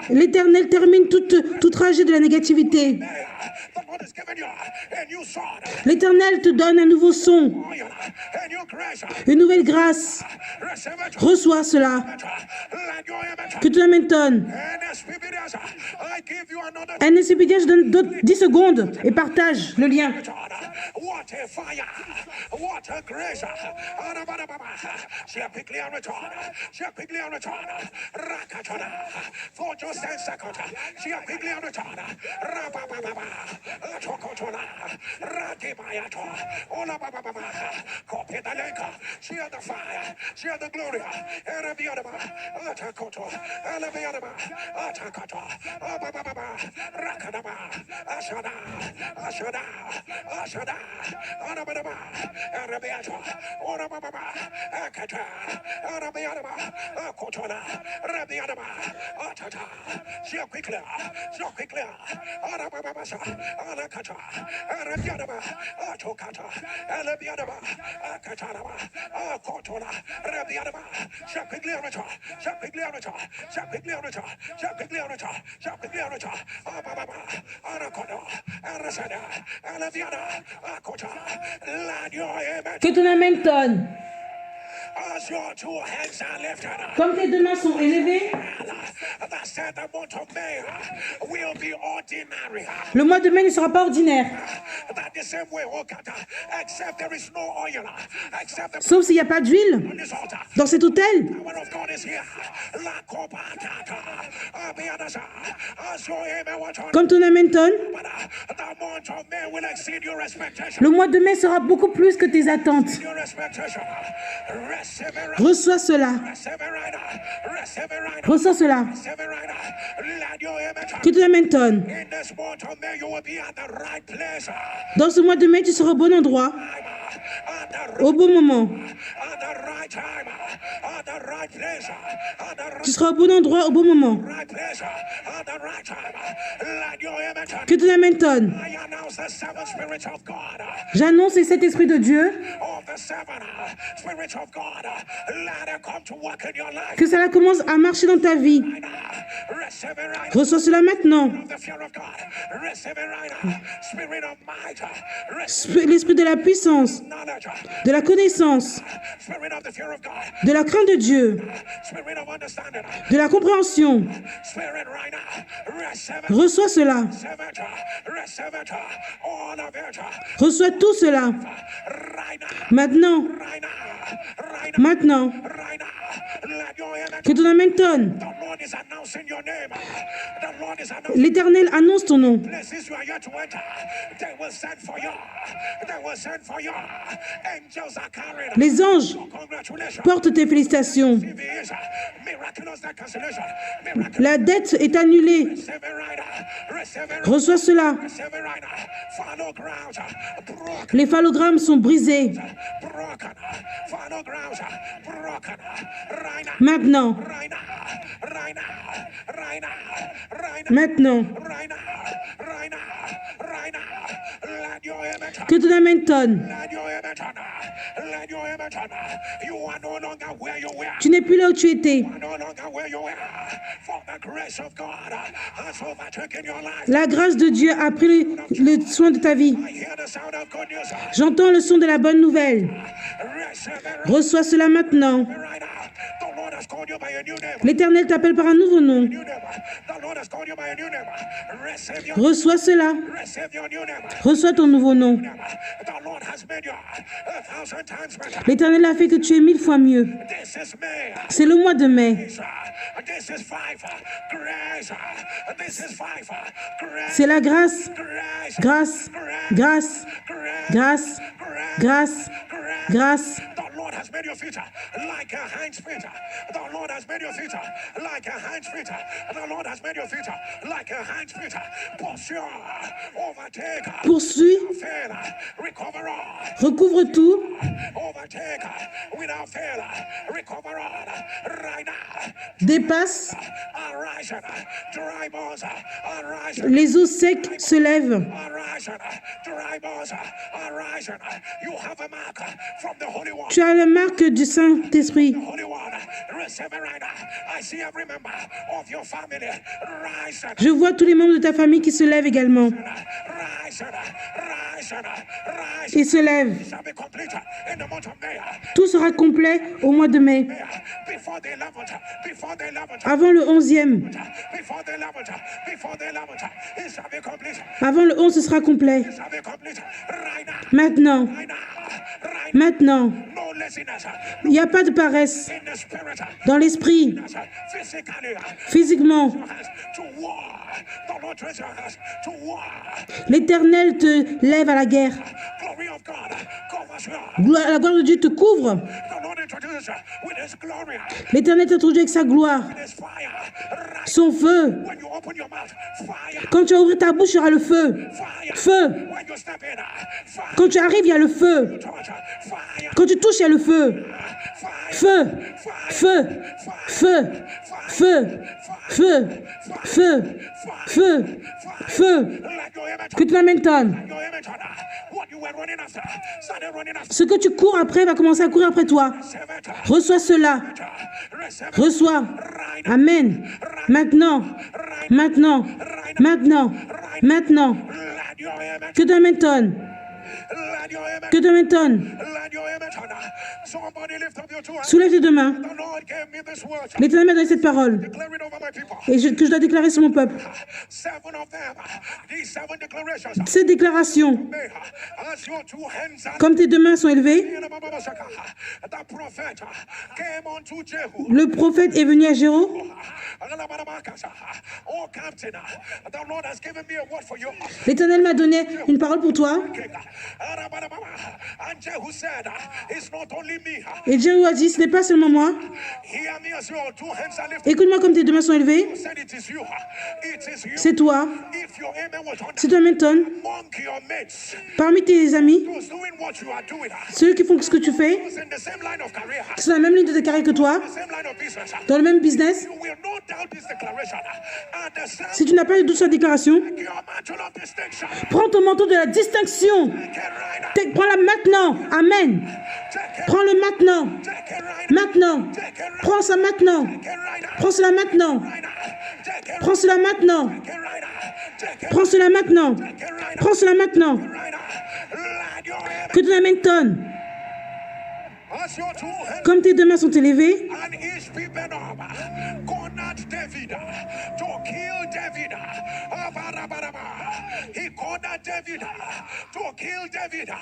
L'Éternel termine tout trajet de la négativité. L'Éternel te donne un nouveau son, une nouvelle grâce. Reçois cela. Que tu l'amènes tonne. NSPDH, je donne 10 secondes et partage le lien. Que ton amen tonne. Comme tes deux mains sont élevées, le mois de mai ne sera pas ordinaire. Sauf s'il n'y a pas d'huile dans cet autel. Comme ton amen tonne, le mois de mai sera beaucoup plus que tes attentes. Reçois cela. Reçois cela. Que tu l'amènes tonne. Dans ce mois de mai, tu seras au bon endroit, au bon moment. Tu seras au bon endroit, au bon moment. Que tu l'amènes tonne. J'annonce les 7 esprits de Dieu Que cela commence à marcher dans ta vie. Reçois cela maintenant. L'esprit de la puissance, de la connaissance, de la crainte de Dieu, de la compréhension. Reçois cela. Reçois tout cela. Maintenant. Maintenant. Que ton amen tonne. L'Éternel annonce ton nom. Les anges portent tes félicitations. La dette est annulée. Reçois cela. Les phallogrammes sont brisés. Maintenant. Maintenant. Que ton amen tonne. Tu n'es plus là où tu étais. La grâce de Dieu a pris le soin de ta vie. J'entends le son de la bonne nouvelle. Reçois cela maintenant. L'Éternel t'appelle par un nouveau nom. Reçois cela. Reçois ton nouveau nom. L'Éternel a fait que tu es 1000 fois mieux. C'est le mois de mai. C'est la grâce. Grâce. Grâce. Grâce. Grâce. Grâce. Poursuis. Recouvre tout. Dépasse. Les os secs se lèvent. Tu as la marque du Saint-Esprit. Je vois tous les membres de ta famille qui se lèvent également. Ils se lèvent. Tout sera complet au mois de mai. Avant le 11e. Avant le 11, ce sera complet. Maintenant. Maintenant. Il n'y a pas de paresse dans l'esprit, physiquement. L'Éternel te lève à la guerre. La gloire de Dieu te couvre. L'Éternel t'introduit avec sa gloire. Son feu. Quand tu vas ouvrir ta bouche, il y aura le feu. Feu. Quand tu arrives, il y a le feu. Quand tu touches, il y a le feu. Feu. Feu. Feu. Feu. Feu. Feu. Feu. Feu. Que tu l'amènes tonne. Ce que tu cours après va commencer à courir après toi. Reçois cela. Reçois. Amen. Maintenant. Maintenant. Maintenant. Maintenant. Que tu l'amènes tonne. Que Dieu m'étonne. Soulève tes deux mains. L'Éternel m'a donné cette parole. Et que je dois déclarer sur mon peuple. Cette déclaration, comme tes deux mains sont élevées, le prophète est venu à Jéhu. L'Éternel m'a donné une parole pour toi. Et Jéhu a dit, ce n'est pas seulement moi. Écoute-moi comme tes deux mains sont élevées. C'est toi. C'est toi, Menton. Parmi tes amis, ceux qui font ce que tu fais, qui sont dans la même ligne de carrière que toi, dans le même business, si tu n'as pas de doute sur la déclaration, prends ton manteau de la distinction. Prends-la maintenant. Amen. Prends-le maintenant. Maintenant. Prends ça maintenant. Prends cela maintenant. Prends cela maintenant. Prends cela maintenant. Prends cela maintenant. Que ton amen tonne. Comme tes deux mains sont élevées,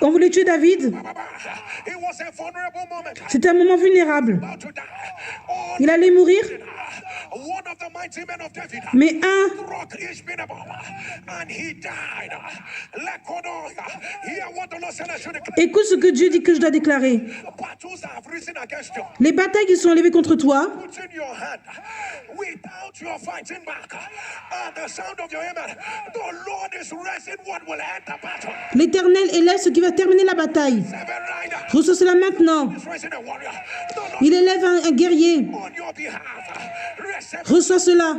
on voulait tuer David. C'était un moment vulnérable. Il allait mourir. Mais écoute ce que Dieu dit que je dois déclarer. Les batailles qui sont levées contre toi, l'Éternel élève ce qui va terminer la bataille. Reçois cela maintenant. Il élève un guerrier. Reçois cela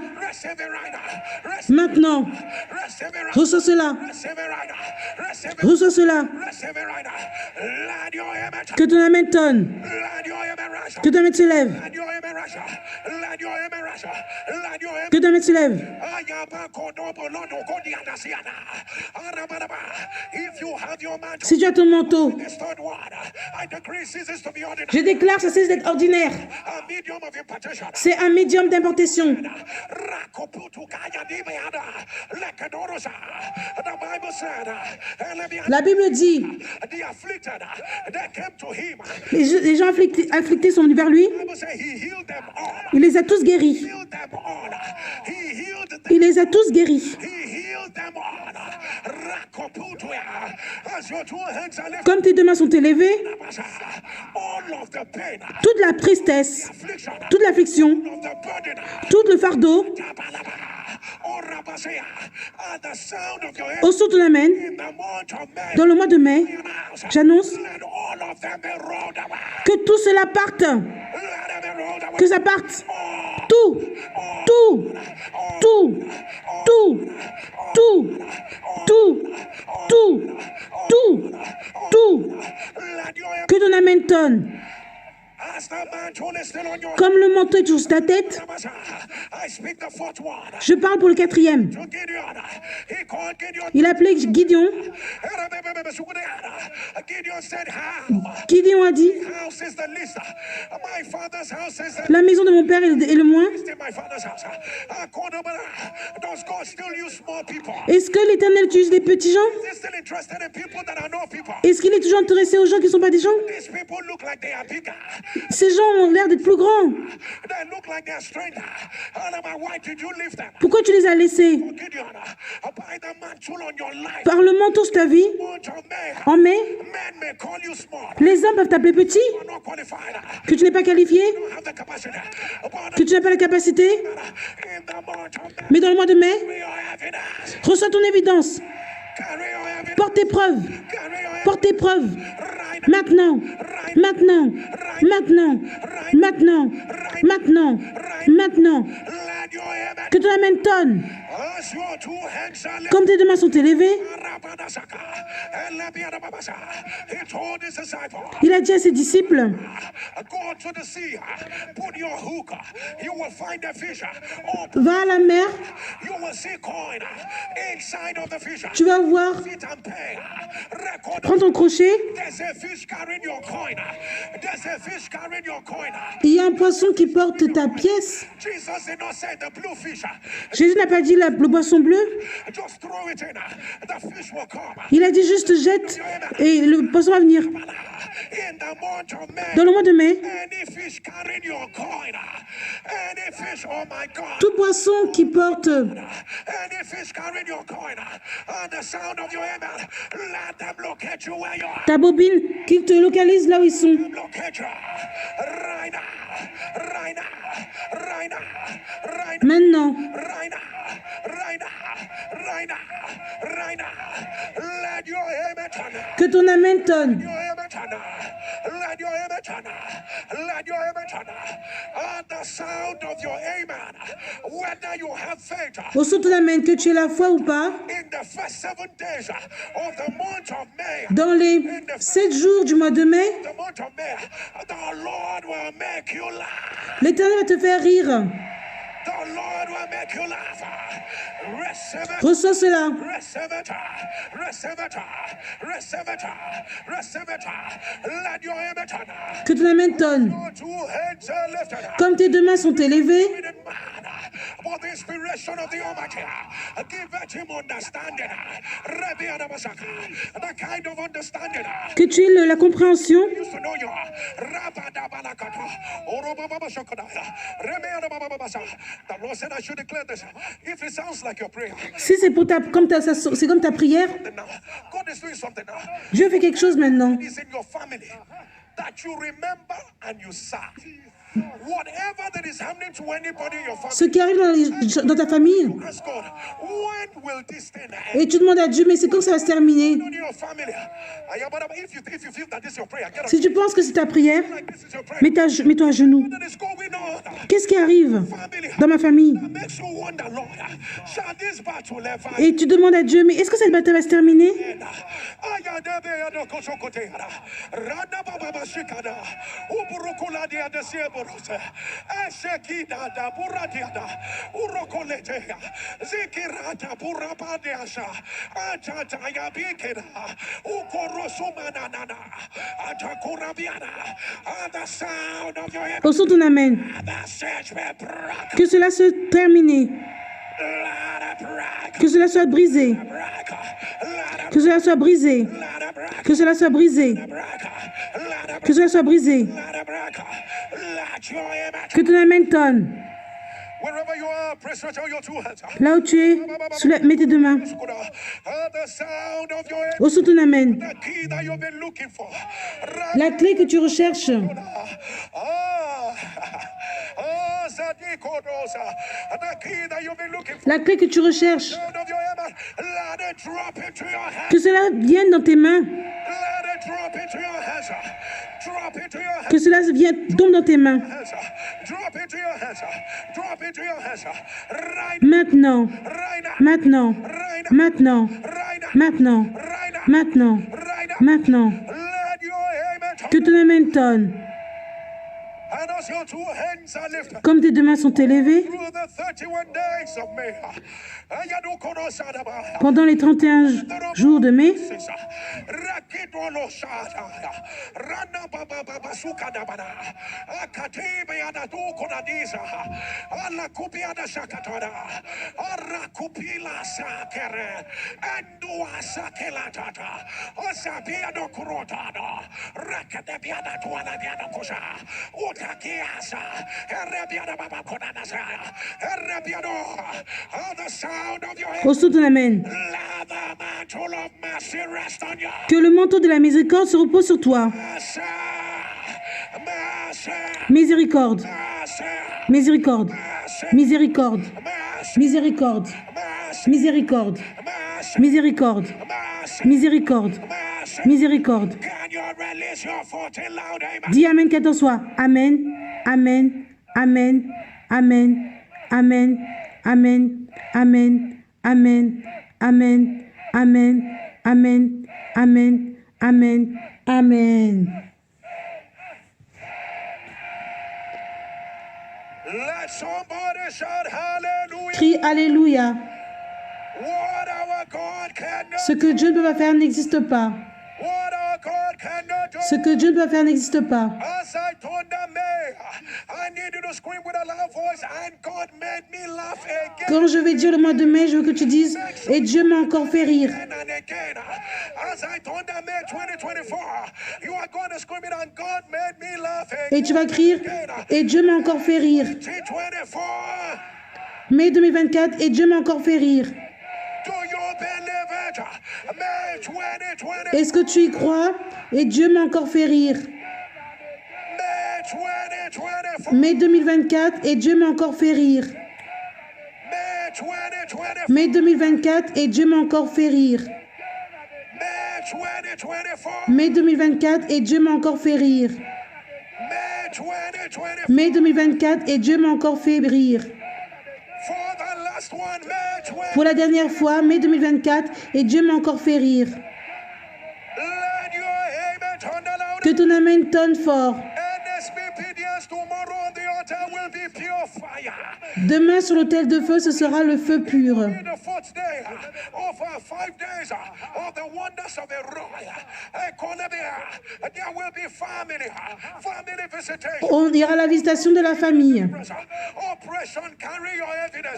maintenant. Reçois cela. Reçois cela. Que ton amen tonne. Que ton amen s'élève. Que ton amen s'élève. Si tu as ton manteau, je déclare que ça cesse d'être ordinaire. C'est un médium d'importation. La Bible dit, les gens afflictés sont venus vers lui. Il les a tous guéris. Il les a tous guéris. Comme tes deux mains sont élevées, toute la tristesse, toute l'affliction, tout le fardeau, au son de l'amen, dans le mois de mai, j'annonce que tout cela parte. Que ça parte. Tout. Tout. Tout. Tout. Tout. Tout. Tout. Tout. Tout. Que ton amen tonne. Comme le manteau est toujours sur ta tête, je parle pour le quatrième. Il a appelé Gideon. Gideon a dit, la maison de mon père est le moins. Est-ce que l'Éternel utilise des petits gens? Est-ce qu'il est toujours intéressé aux gens qui ne sont pas des gens? Ces gens ont l'air d'être plus grands. Pourquoi tu les as laissés? Par le manteau sur ta vie, en mai, les hommes peuvent t'appeler petit, que tu n'es pas qualifié, que tu n'as pas la capacité. Mais dans le mois de mai, reçois ton évidence. Porte tes preuves. Porte tes preuves. Maintenant. Maintenant. Maintenant. Maintenant. Maintenant. Maintenant. Que ton amen tonne. Comme tes deux mains sont élevées, il a dit à ses disciples, va à la mer, tu vas voir, prends ton crochet, il y a un poisson qui porte ta pièce. Jésus n'a pas dit le poisson bleu. Il a dit juste jette et le poisson va venir. Dans le mois de mai, tout poisson qui porte ta bobine, qu'ils te localisent là où ils sont. Maintenant. Que ton amen tonne. Au son de ton amen, que tu aies la foi ou pas, dans les 7 jours du mois de mai, l'Éternel va te faire rire. Reçois cela. Que ton amen tonne. Comme tes deux mains sont élevées, que tu aies la compréhension. Si c'est pour c'est comme ta prière, Dieu fait quelque chose maintenant. Ce qui arrive dans ta famille, et tu demandes à Dieu, mais c'est quand ça va se terminer? Si tu penses que c'est ta prière, mets-toi à genoux. Qu'est-ce qui arrive dans ma famille? Et tu demandes à Dieu, mais est-ce que cette bataille va se terminer? Au son de ton amen, que cela se termine, que cela soit brisé, que cela soit brisé, que cela soit brisé, que cela soit brisé, que ton amen tonne. Là où tu es, mets tes deux mains. Au son de ton amen. La clé que tu recherches. La clé que tu recherches. Que cela vienne dans tes mains. Que cela tombe dans tes mains. Maintenant, maintenant, maintenant, maintenant, maintenant, maintenant. Que ton amen tonne. Comme tes deux mains sont élevées, pendant les 31 jours de mai, au son de ton amen, que le manteau de la miséricorde se repose sur toi. Miséricorde, miséricorde, miséricorde, miséricorde, miséricorde, miséricorde, miséricorde, miséricorde. Dis Amen 14 fois. Amen, Amen, Amen, Amen, Amen, Amen, Amen, Amen, Amen, Amen, Amen, Amen, Amen, Amen. Crie Alléluia. Ce que Dieu ne peut pas faire n'existe pas. Ce que Dieu ne peut pas faire n'existe pas. Quand je vais dire le mois de mai, je veux que tu dises « Et Dieu m'a encore fait rire ». Et tu vas crier « Et Dieu m'a encore fait rire ». Mai 2024, et Dieu m'a encore fait rire. Est-ce que tu y crois? Et Dieu m'a encore fait rire. Mai 2024, et Dieu m'a encore fait rire. Mai 2024, et Dieu m'a encore fait rire. Mai 2024, et Dieu m'a encore fait rire. Mai 2024, et Dieu m'a encore fait rire. Pour la dernière fois, mai 2024, et Dieu m'a encore fait rire. Que ton amen tonne fort. Demain, sur l'autel de feu, ce sera le feu pur. Il y aura la visitation de la famille.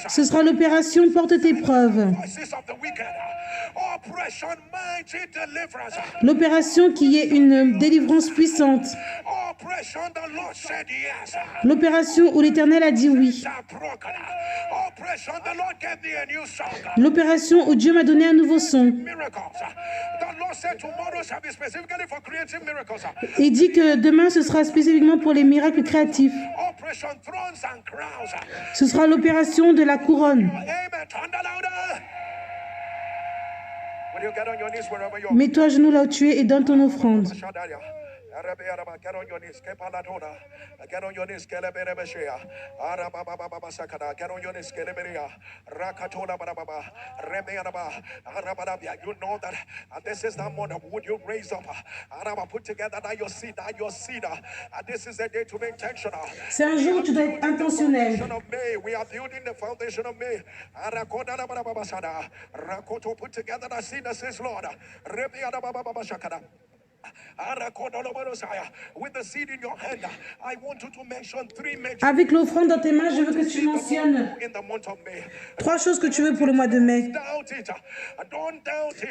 Ce sera l'opération Porte tes preuves. L'opération qui est une délivrance puissante. L'opération où l'Éternel a dit oui. L'opération où Dieu m'a donné un nouveau son. Il dit que demain ce sera spécifiquement pour les miracles créatifs. Ce sera l'opération de la couronne. Mets-toi à genoux là où tu es et donne ton offrande. Get on your knees, get on your knees, get on your knees, you know that this is the moment. Would you raise up? Put together that your seed. This is the day to be intentional. C'est un jour où tu dois être intentionnel. We are building the foundation of May. Put together that seed that says, Lord. Avec l'offrande dans tes mains, je veux que tu mentionnes 3 choses que tu veux pour le mois de mai.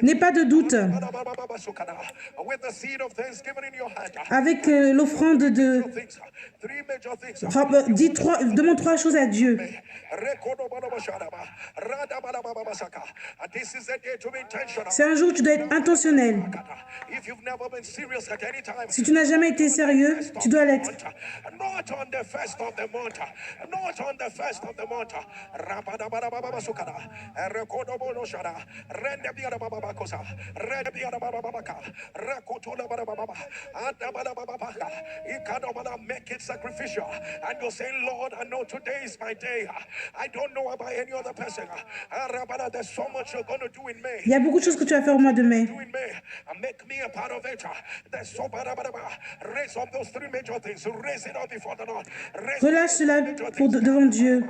N'aie pas de doute. Avec l'offrande de... demande 3 choses à Dieu. C'est un jour où tu dois être intentionnel. Si tu n'as jamais été sérieux, tu dois l'être. Make it sacrificial. And you're saying, Lord, I know today is my day. I don't know about any other person. There's so much you're going to do in me. Il y a beaucoup de choses que tu vas faire au mois de mai. Make me a part of it. Raise up those 3 major things. Raise it up before the Lord. Relâche cela devant Dieu.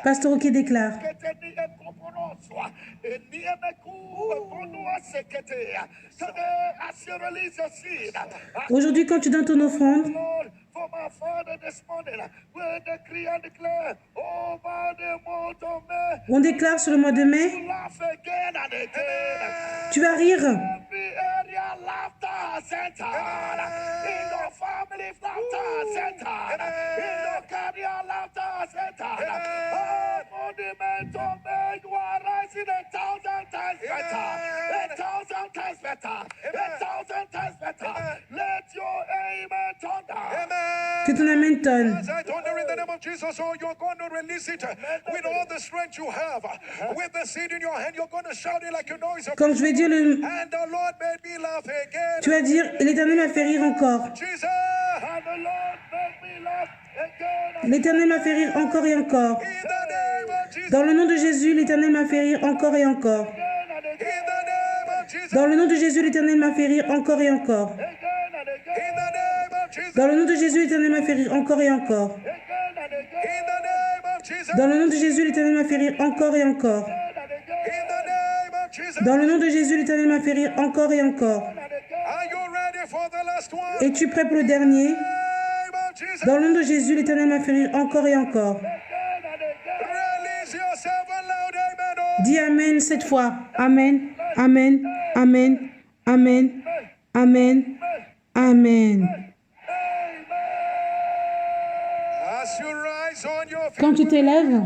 Pasteur Oké déclare. Aujourd'hui, quand tu donnes ton offrande, on déclare sur le mois de mai, tu vas rire. Que ton amen tonne. Comme je vais dire le... Tu vas dire, l'Éternel m'a fait rire encore. l'Éternel m'a fait rire encore et encore. Dans le nom de Jésus, l'Éternel m'a fait rire encore et encore. Dans le nom de Jésus, l'Éternel m'a fait rire encore et encore. Dans le nom de Jésus, l'Éternel m'a fait rire encore et encore. Dans le nom de Jésus, l'Éternel m'a fait rire encore et encore. Dans le nom de Jésus, l'Éternel m'a fait rire encore et encore. Es-tu prêt pour le dernier? Dans le nom de Jésus, l'Éternel m'a fait rire encore et encore. Dis Amen 7 fois. Amen, Amen, Amen, Amen, Amen, Amen. Quand tu t'élèves,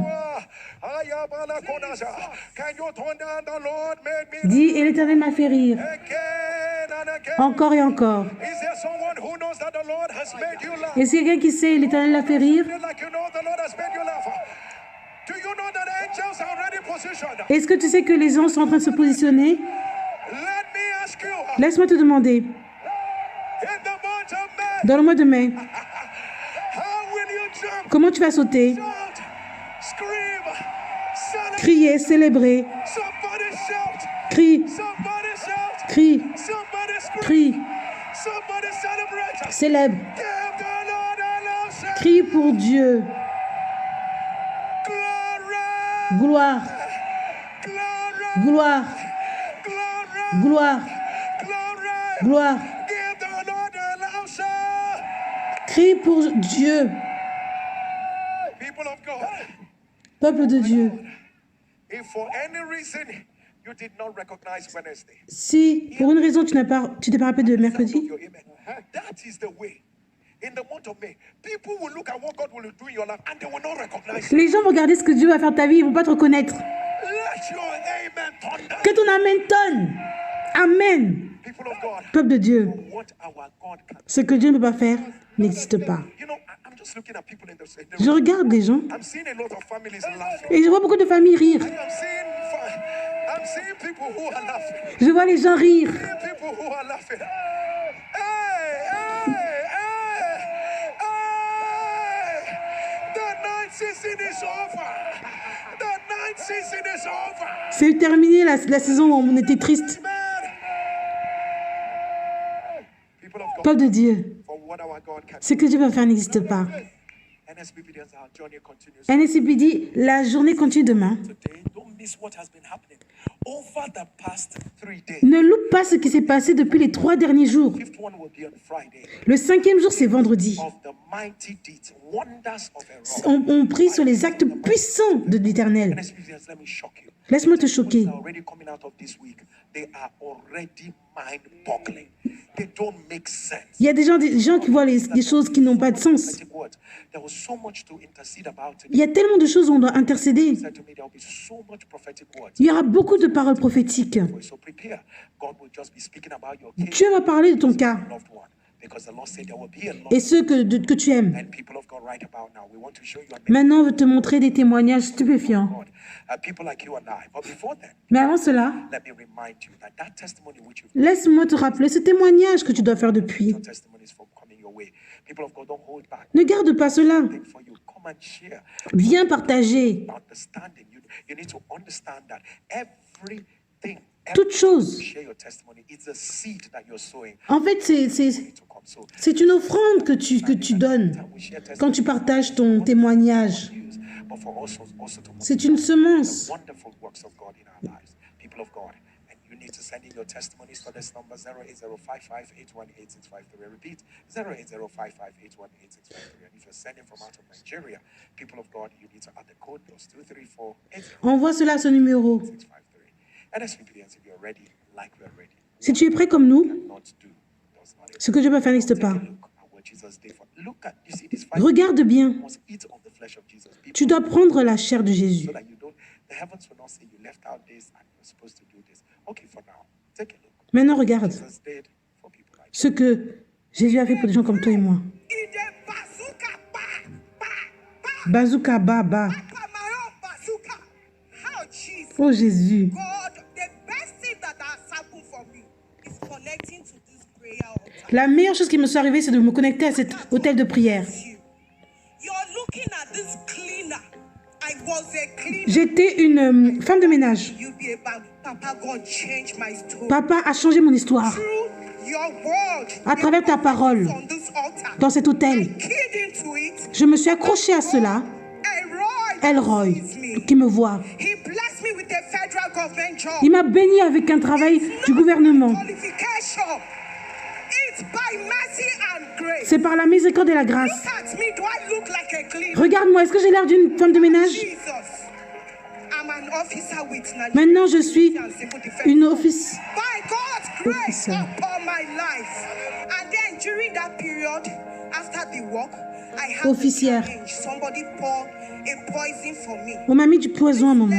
dis, et l'Éternel m'a fait rire. Encore et encore. Est-ce qu'il y a quelqu'un qui sait, l'Éternel l'a fait rire? Est-ce que tu sais que les gens sont en train de se positionner? Laisse-moi te demander. Dans le mois de mai, comment tu vas sauter? Crier, célébrer. Crie. Crie. Crie. Célèbre. Crie pour Dieu. Gloire. Gloire. Gloire. Gloire. Crie pour Dieu. Peuple de Dieu. Si, pour une raison, tu t'es pas rappelé de mercredi, les gens vont regarder ce que Dieu va faire de ta vie, ils ne vont pas te reconnaître. Que ton amen tonne. Amen. Peuple de Dieu, ce que Dieu ne peut pas faire n'existe pas. Je regarde les gens et je vois beaucoup de familles rire. Je vois les gens rire. C'est terminé la saison où on était triste. Peuple de Dieu, ce que Dieu va faire n'existe pas. NSPD, la journée continue demain. Ne loupe pas ce qui s'est passé depuis les 3 derniers jours. Le 5e jour, c'est vendredi. On prie sur les actes puissants de l'Éternel. Laisse-moi te choquer. Il y a des gens qui voient des choses qui n'ont pas de sens. Il y a tellement de choses où on doit intercéder. Il y aura beaucoup de paroles prophétiques. Dieu va parler de ton cas et ceux que tu aimes. Maintenant, on veut te montrer des témoignages stupéfiants. Mais avant cela, laisse-moi te rappeler ce témoignage que tu dois faire depuis. Ne garde pas cela. Viens partager. Toute chose. En fait, c'est une offrande que tu donnes quand tu partages ton témoignage. C'est une semence. Envoie cela à ce numéro. Si tu es prêt comme nous, ce que Dieu va faire n'existe pas. Regarde bien. Tu dois prendre la chair de Jésus. Maintenant, regarde ce que Jésus a fait pour des gens comme toi et moi. Bazooka, baba. Oh Jésus. La meilleure chose qui me soit arrivée, c'est de me connecter à cet hôtel de prière. J'étais une femme de ménage. Papa a changé mon histoire. À travers ta parole, dans cet hôtel, je me suis accrochée à cela. Elroy, qui me voit. Il m'a béni avec un travail du gouvernement. C'est par la miséricorde et la grâce. Regarde-moi, est-ce que j'ai l'air d'une femme de ménage? Maintenant, je suis une officière. Officière. On m'a mis du poison à un moment.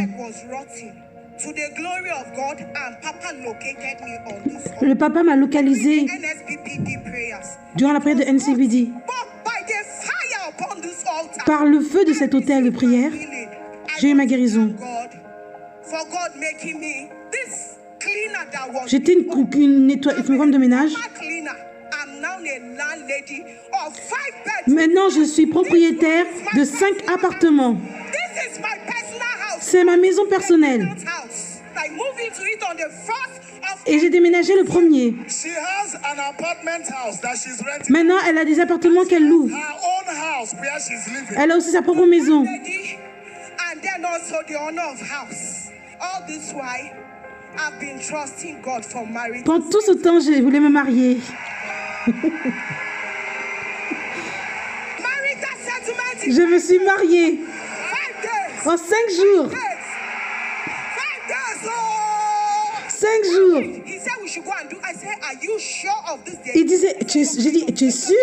Le papa m'a localisé durant la prière de NCPD. Par le feu de cet hôtel de prière, j'ai eu ma guérison. J'étais une femme de ménage. Maintenant, je suis propriétaire de 5 appartements. C'est ma maison personnelle. Et j'ai déménagé le premier. Maintenant, elle a des appartements qu'elle loue. Elle a aussi sa propre maison. Pendant tout ce temps, je voulais me marier. Je me suis mariée en 5 jours. 5 jours. Il disait, j'ai dit, tu es sûr?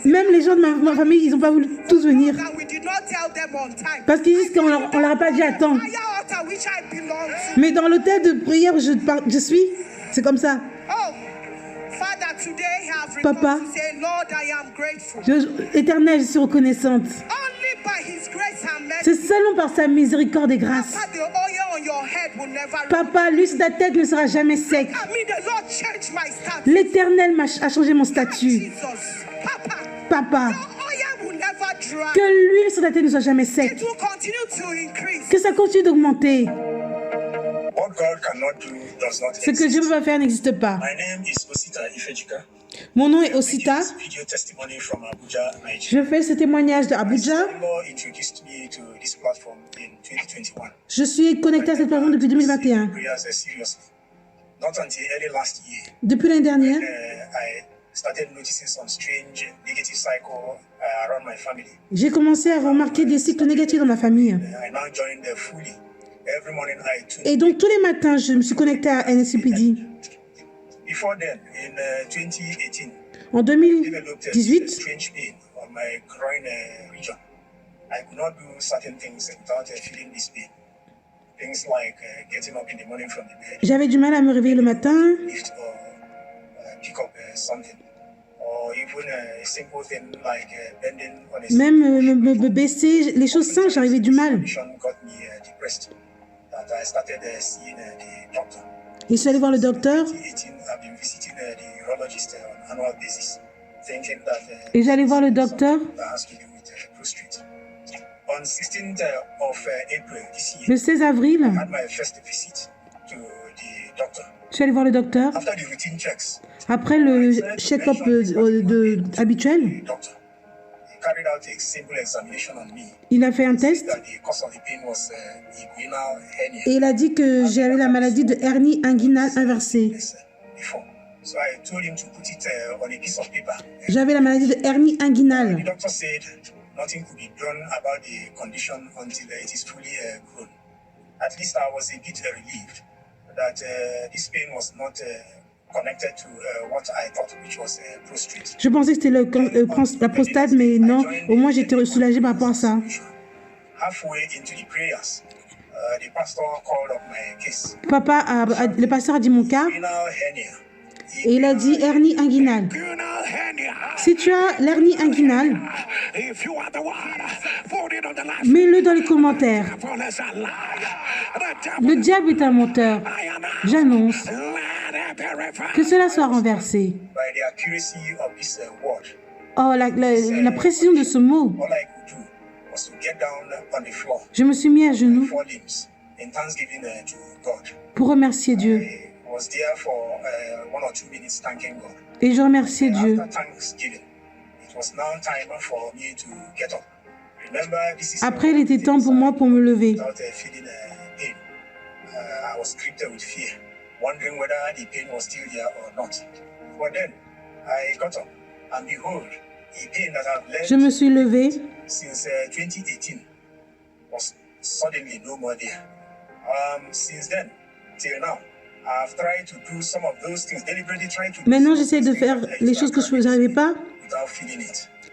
Même les gens de ma famille, ils n'ont pas voulu tous venir. Parce qu'ils disent qu'on ne leur a pas dit à temps. Mais dans l'hôtel de prière où je suis, c'est comme ça. Papa, Éternel, je suis reconnaissante. C'est seulement par sa miséricorde et grâce. Papa, l'huile sur ta tête ne sera jamais sec. L'Éternel a changé mon statut. Papa, que l'huile sur ta tête ne soit jamais sec. Que ça continue d'augmenter. Ce que Dieu ne peut pas faire n'existe pas. Mon nom est Osita. Je fais ce témoignage d'Abuja. Je suis connecté à cette plateforme depuis 2021. Depuis l'année dernière, j'ai commencé à remarquer des cycles négatifs dans ma famille. Et donc, tous les matins, je me suis connectée à NCPD. En 2018, j'avais du mal à me réveiller le matin. Même me baisser, les choses simples, j'arrivais du mal. Et je suis allé voir le docteur. Et j'allais voir le docteur. Le 16 avril, je suis allé voir le docteur. Après le check-up habituel, il a fait un test et il a dit que j'avais la maladie de hernie inguinale inversée. J'avais la maladie de hernie inguinale. Je pensais que c'était la prostate, mais non, au moins j'étais soulagée par rapport à ça. Papa, le pasteur a dit mon cas. Et il a dit hernie inguinale. Si tu as l'hernie inguinale, mets-le dans les commentaires. Le diable est un menteur. J'annonce que cela soit renversé. Oh, la précision de ce mot. Je me suis mis à genoux pour remercier Dieu. Et je remerciais Dieu. Après, il était temps pour moi pour me lever. Je me suis levé. Maintenant, j'essaie de faire les choses que je ne savais pas.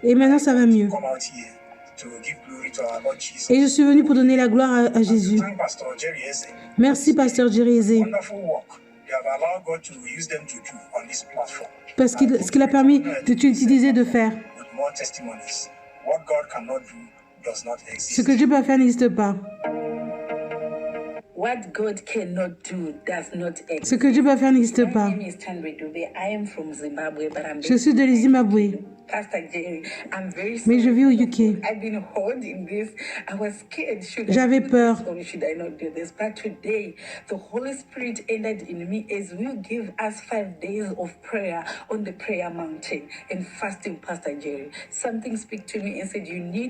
Et maintenant, ça va mieux. Et je suis venu pour donner la gloire à Jésus. Merci, Pasteur Jerry Eze. Parce que ce qu'il a permis de t'utiliser de faire. Ce que Dieu peut faire n'existe pas. Ce que Dieu peut faire n'existe pas. Je suis de Zimbabwe. Mais je vis au UK. J'avais peur.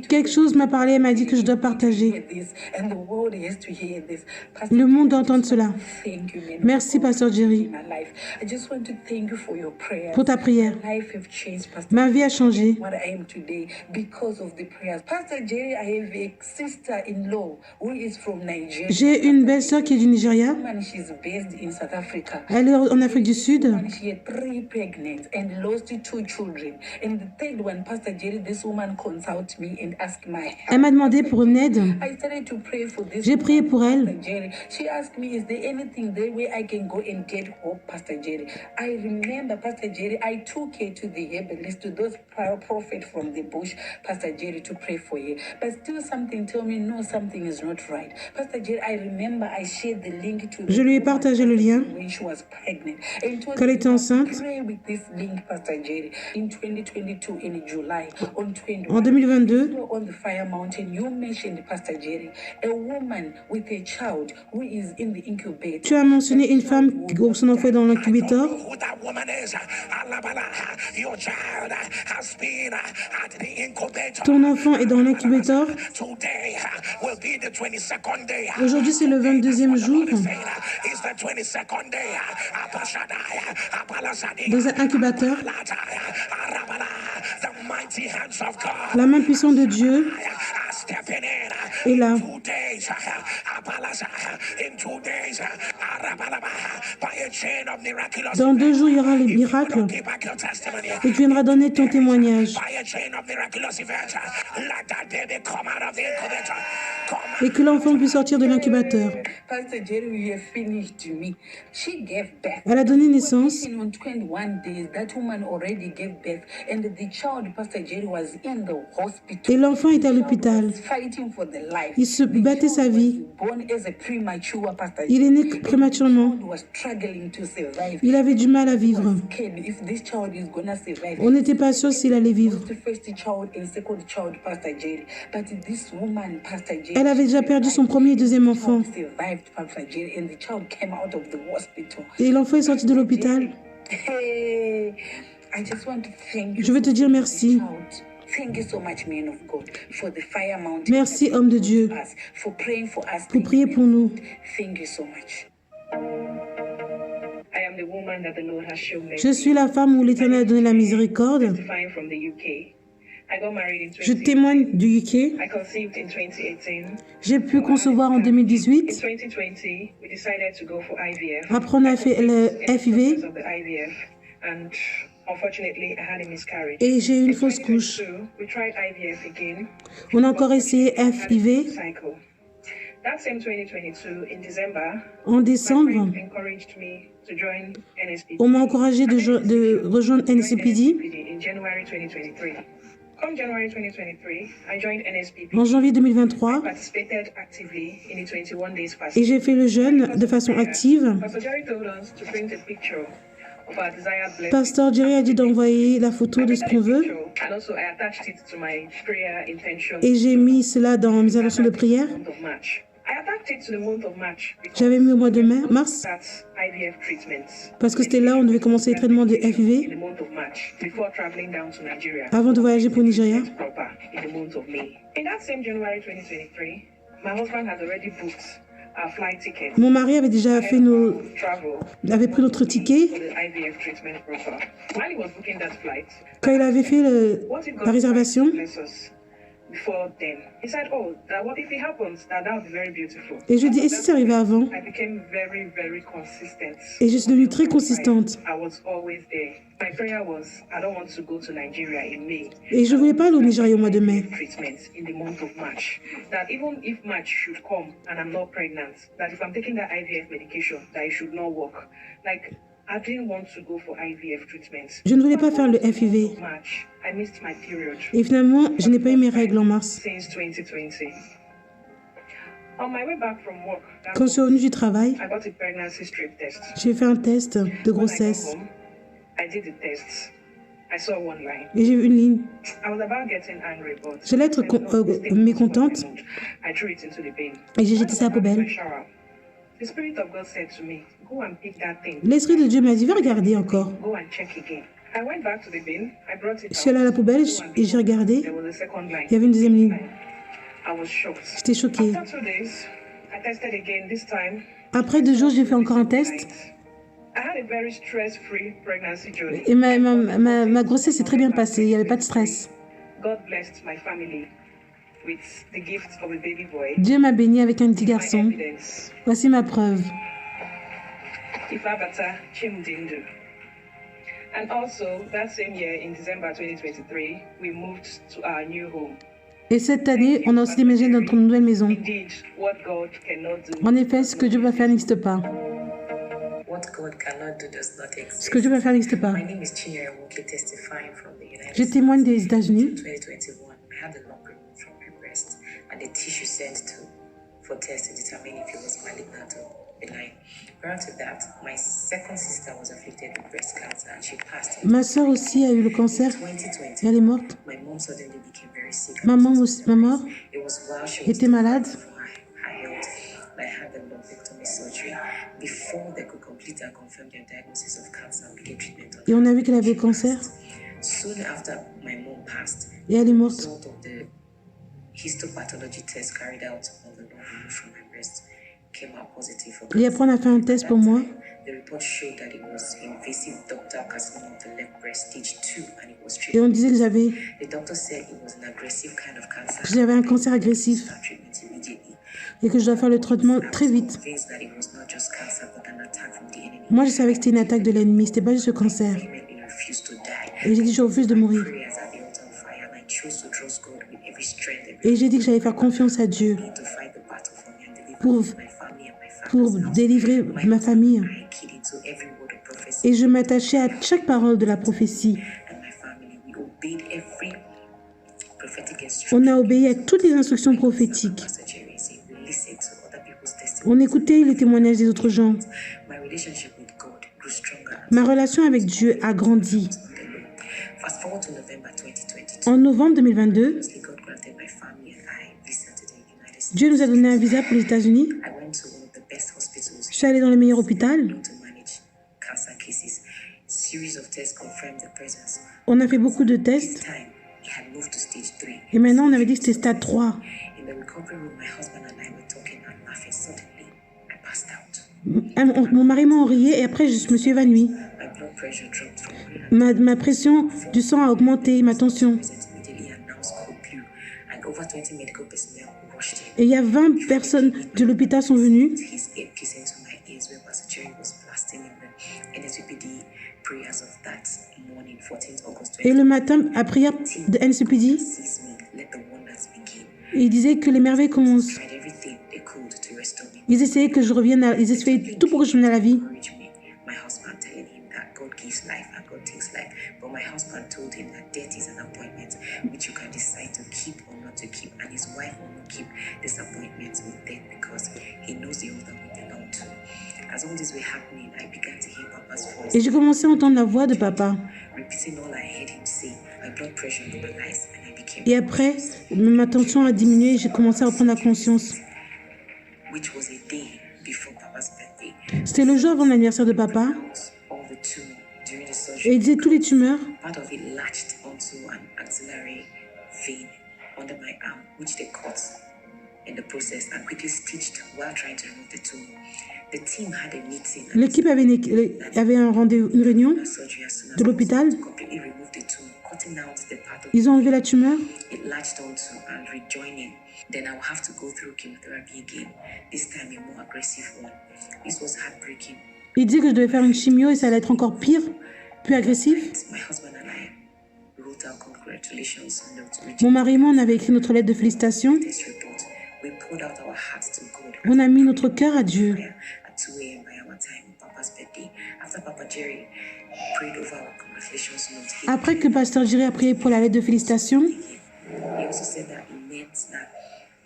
Quelque chose m'a parlé et m'a dit que je dois partager. Le monde doit entendre cela. Merci, Pasteur Jerry, pour ta prière. Ma vie a changé. J'ai une belle-sœur qui est du Nigeria. Elle est en Afrique du Sud. Elle m'a demandé pour une aide. J'ai prié pour elle. She asked me, is there anything there where I can go and get hope, Pastor Jerry? I remember, Pastor Jerry, I took her to the herbalist, to those prophets from the bush, Pastor Jerry, to pray for her. But still something told me, no, something is not right. Pastor Jerry, I remember I shared the link to Je lui ai partagé le lien when she was pregnant. And quand elle était enceinte. Pray with this link, Pastor Jerry. In 2022, in July, on 21, en 2022, on the Fire Mountain, you mentioned, Pastor Jerry, a woman with a child who is in the incubator. Tu as mentionné une femme qui groupe son enfant dans l'incubateur. Ton enfant est dans l'incubateur. Aujourd'hui, c'est le 22e jour dans un incubateur. La main puissante de Dieu est là. Dans 2 jours, il y aura les miracles et tu viendras donner ton témoignage. Et que l'enfant puisse sortir de l'incubateur. Elle a donné naissance. Et l'enfant est à l'hôpital. Il se battait sa vie. Il est né prématurément. Il avait du mal à vivre. On n'était pas sûr s'il allait vivre. Elle avait déjà perdu son premier et deuxième enfant. Et l'enfant est sorti de l'hôpital. Je veux te dire merci. Merci, homme de Dieu, pour prier pour nous. Je suis la femme où l'Éternel a donné la miséricorde. Je témoigne du UK. J'ai pu concevoir en 2018. Après, on a fait le FIV. Et j'ai eu une fausse couche. On a encore essayé FIV. En décembre, On m'a encouragé de rejoindre NSPD. En janvier 2023, et j'ai fait le jeûne de façon active. Pasteur Jerry a dit d'envoyer la photo de ce qu'on veut. Et j'ai mis cela dans mes intentions de prière. J'avais mis au mois de mars, parce que c'était là où on devait commencer les traitements de FIV avant de voyager pour le Nigeria. Mon mari avait déjà fait avait pris notre ticket. Quand il avait fait la réservation, et je dis, et si ça arrivait avant? Et je suis devenue très consistante. Et je ne voulais pas aller au Nigeria au mois de mai. Je ne voulais pas faire le FIV. Et finalement, je n'ai pas eu mes règles en mars. Quand je suis revenue du travail, j'ai fait un test de grossesse. Et j'ai vu une ligne. J'allais être mécontente et j'ai jeté ça à la poubelle. L'Esprit de Dieu m'a dit, va regarder encore. Je suis allée à la poubelle et j'ai regardé. Il y avait une deuxième ligne. J'étais choquée. Après 2 jours, j'ai fait encore un test. Et ma grossesse s'est très bien passée. Il n'y avait pas de stress. Dieu m'a béni avec un petit garçon. Voici ma preuve. Et cette année, on a aussi déménagé dans notre nouvelle maison. En effet, ce que Dieu va faire n'existe pas. Ce que Dieu va faire n'existe pas. Je témoigne des États-Unis. Ma soeur aussi a eu le cancer et elle est morte. Ma mère était malade. Et on a vu qu'elle avait le cancer. Et elle est morte. Et après, on a fait un test pour moi. Et on disait que j'avais un cancer agressif et que je dois faire le traitement très vite. Moi, je savais que c'était une attaque de l'ennemi, c'était pas juste le cancer. Et j'ai dit, je refuse de mourir. Et j'ai dit que j'allais faire confiance à Dieu pour délivrer ma famille. Et je m'attachais à chaque parole de la prophétie. On a obéi à toutes les instructions prophétiques. On écoutait les témoignages des autres gens. Ma relation avec Dieu a grandi. En novembre 2022, Dieu nous a donné un visa pour les États-Unis. Je suis allée dans le meilleur hôpital. On a fait beaucoup de tests. Et maintenant, on avait dit que c'était stade 3. Mon mari m'a enrayé et après, je me suis évanouie. Ma pression du sang a augmenté, ma tension. Et il y a 20 personnes de l'hôpital sont venues. Et le matin, à prière de NCPD, ils disaient que les merveilles commencent. Ils essayaient que je revienne, ils essayaient tout pour que je revienne à la vie. God gives life and God takes life. But my husband told him that death is an appointment which you can decide to keep or not to keep. And his wife will not keep this appointment with death because he knows the altar we belong to. As all this were happening, I began to hear Papa's voice. Et j'ai commencé à entendre la voix de papa. Repeating all I heard him say, my blood pressure normalized and I became. Et après, ma tension a diminué et j'ai commencé à reprendre la conscience. Which was a day before Papa's birthday. C'était le jour avant l'anniversaire de papa. All the tumor during the surgery. Et il disait tous les tumeurs. Part of it latched onto an axillary vein under my arm, which they cut in the process and quickly stitched while trying to remove the tumor. The team had a meeting. L'équipe avait un rendez-vous, une réunion de l'hôpital. Completely remove the tumor, cutting out the part of Ils ont enlevé la tumeur. it latched onto and rejoining. Then I will have to go through chemotherapy again. This time a more aggressive one. This was heartbreaking. Il dit que je devais faire une chimio et ça allait être encore pire, plus agressif. My husband and I wrote out congratulations notes. Mon mari et moi, on avait écrit notre lettre de félicitations. This report. We poured out our hearts to God. On a mis notre cœur à Dieu. At 2 a.m. by our time, Papa's birthday. After Papa Jerry prayed over our congratulations note, he Après que Pasteur Jerry a prié pour la lettre de félicitations, also said that it meant that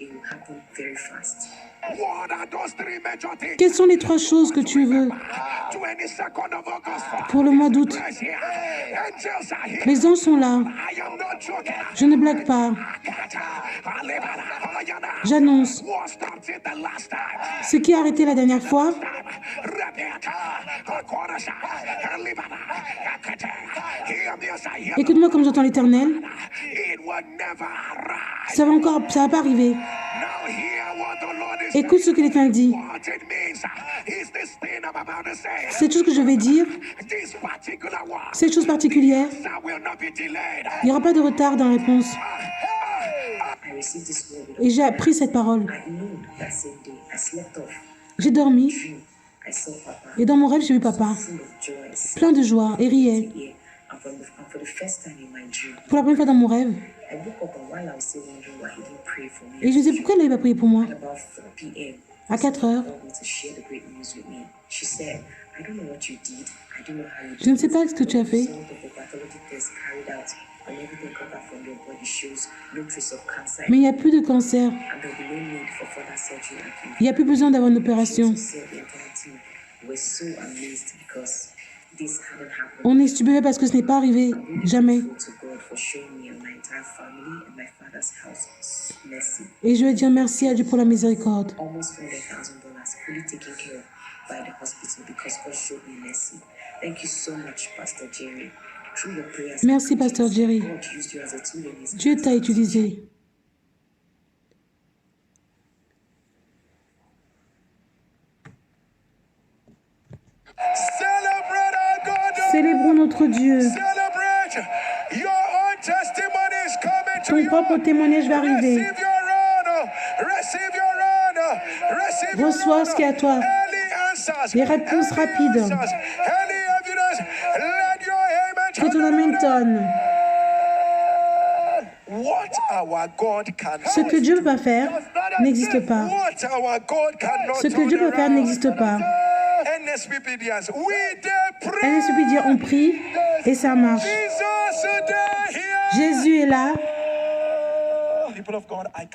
it will happen very fast. What are those three major things? quelles sont les 3 choses que tu veux 22nd of August. pour le mois d'août? Angels are here. Les anges sont là. I am not joking. Je ne blague pas. J'annonce. What stopped it the last time? Ce qui a arrêté la dernière fois, écoute-moi comme j'entends l'Éternel, It will never arise. ça va pas arriver. Now hear what the Lord is Écoute ce que l'Éternel dit. what it means. Is this thing I'm about to say? Cette chose que je vais dire, This particular one cette chose particulière, that will not be delayed. il n'y aura pas de retard dans la réponse. I received this word. Et j'ai appris cette parole. I knew that same day. I slept off. J'ai dormi Dream. I saw Papa et dans mon rêve, j'ai vu papa, full of joy. plein de joie et riait. Yeah. And for the first time in my dream, Pour la première fois dans mon rêve, I woke up and while I was still wondering why he didn't pray for me. et je me disais pourquoi il n'avait pas prié pour moi. At about 4 p.m. À 4 heures, called me to share the great news with me. She said, I don't know what you did. I don't know how you je ne sais pas ce que tu as fait, Some of the pathologic tests carried out and everything come back from your body shows no trace of cancer. mais il n'y a plus de cancer. And there'll be no need for further surgery and chemo. Il n'y a plus besoin d'avoir une opération. She said the entire team were so amazed because this hadn't happened. On est stupéfait parce que ce n'est pas arrivé, jamais. Grateful to God for showing me and my entire family and my father's house mercy. Et je veux dire merci à Dieu pour la miséricorde. Almost $400,000 fully taken care of by the hospital because God showed me mercy. Thank you so much, Pastor Jerry. Through your prayers, Merci, Pasteur Jerry. God used you as a tool in his Dieu t'a utilisé. Celebrate our God. Célébrons notre Dieu. Celebrate. Your own testimony is coming to Ton you. propre témoignage va arriver. Receive your honor. Receive your honor. Receive your Reçois ce qui est à toi. early answers. Les réponses Early rapides. answers. Early evidence. Let your amen Que ton amen tonne. What our God can Ce que Dieu ne peut pas faire n'existe pas. What our God cannot Ce que Dieu peut faire n'existe pas. NSPPDians, we dare pray. NSPP dit on prie et ça marche. Jesus today here. Jésus est là. People of God, I